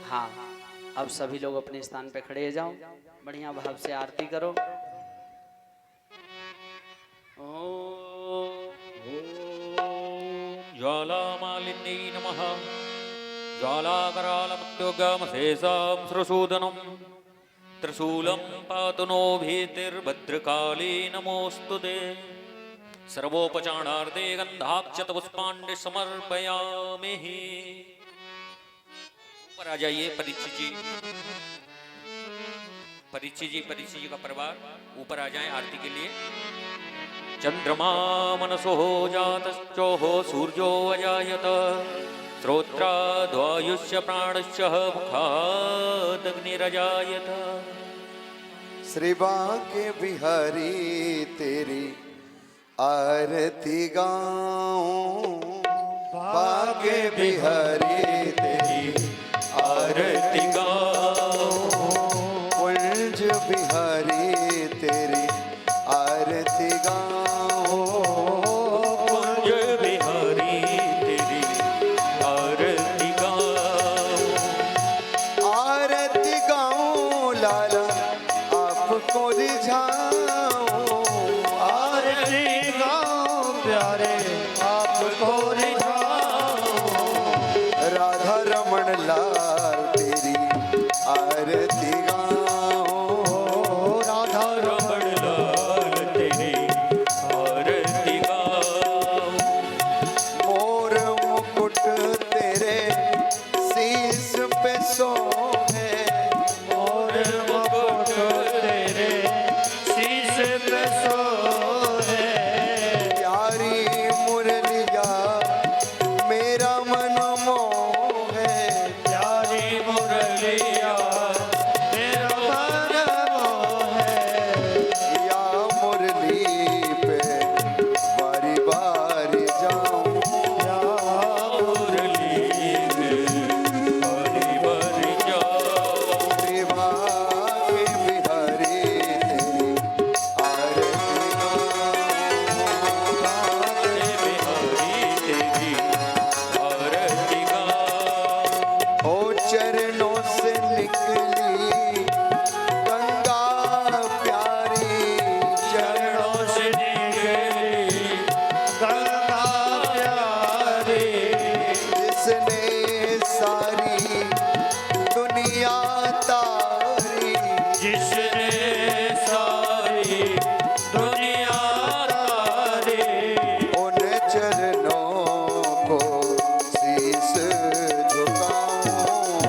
हाँ, अब सभी लोग अपने स्थान पे खड़े जाओ, बढ़िया भाव से आरती करो। ज्वालामालिन्यै नमः। ज्वालाकरालमत्युगमशेषां श्रुसूदनं त्रिशूलं पातु नो भीतिर्भद्रकाली नमोऽस्तु ते। सर्वोपचारार्थे गन्धाक्षतपुष्पाण्डि समर्पयामि। ऊपर आ जाइए परीक्षित जी, परीक्षित जी का परिवार ऊपर आ जाएं आरती के लिए। चंद्रमा मनसो जातश्चोः सूर्यो अजायत श्रोत्राद्वायुश्च प्राणश्च मुखादग्निरजायत। श्री बांके बिहारी तेरी आरती गाऊं, बांके बिहारी तेरी आरती गाऊं, कुंज बिहारी तेरी आरती गाऊं, कुंज बिहारी तेरी आरती गाऊं। आरती गाऊं लाला आपको रिझाऊं, आरती गाऊं प्यारे आपको रिझाऊं। राधा रमण लाल तेरी आरती गाऊं, राधा रमण लाल तेरी आरती गाऊं। मोर मुकुट तेरे शीश पे सोहे, और मुकुट तेरे शीश पे सोहे। प्यारी मुरलिया मेरा मन मोहे, प्यारी मुरलिया मेरा मन मोहे। या मुरली पे बारी बारी जाऊं, या मुरली में बारी बारी जाऊं। विवाह के बिहारी तेरी आरती बिहारी तेरी आरती गाऊं। ओ चरणों से निकली गंगा प्यारी, चरणों से निकली गंगा प्यारी। जिसने सारी दुनिया तारी, जिसने सारी दुनिया तारी। उन चरणों को शीश झुकाऊं,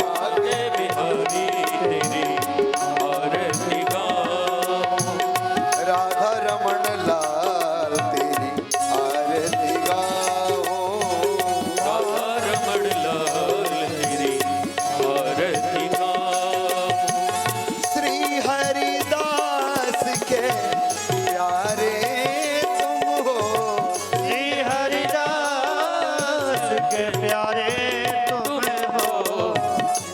आगे बिहारी तेरी आरती गाऊं। राधा रमण लाल तेरी आरती गाऊं, राधा रमण लाल तेरी आरती गाऊं। श्री हरिदास के प्यारे तुम हो, श्री हरिदास के प्यारे तुम हो।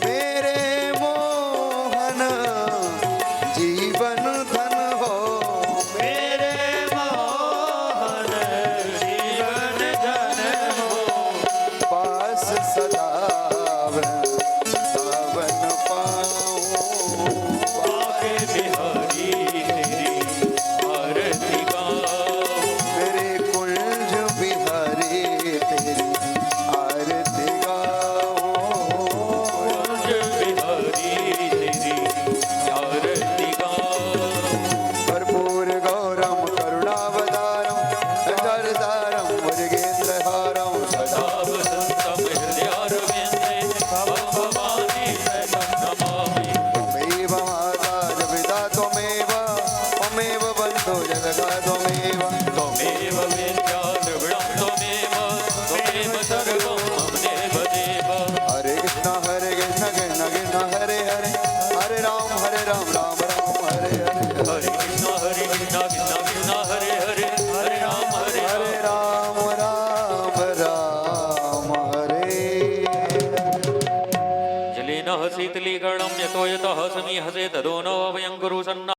मेरे मोहन जीवन धन हो, मेरे मोहन जीवन धन हो। पास सदा सावन पाऊं, आगे बिहारी तेरी आरती गाऊं। मेरे कुंज बिहारी तेरी आरती गाऊं, कुंज बिहारी तेरी आरती गाऊं। कर्पूर गौरम करुणावतारम गंगाधरम मुरुगेन्द्रहारम सदा सावधंतं हृदयारविन्दे भव भवानी शरणं नमामि। त्वमेव माता च पिता त्वमेव त्वमेव बन्धो जगता त्वमेव, त्वमेव विद्या द्रविणं त्वमेव त्वमेव सर्वं मम देव देव। हरे कृष्ण कृष्ण कृष्ण हरे हरे, हरे राम राम राम हरे हरे, हरे कृष्ण कृष्ण कृष्ण हरे हरे, हरे राम हरे राम राम हरे। जलेन शीतलीकरणं यतो यतः समीहसे तदो न वयं गुरु सन्ना।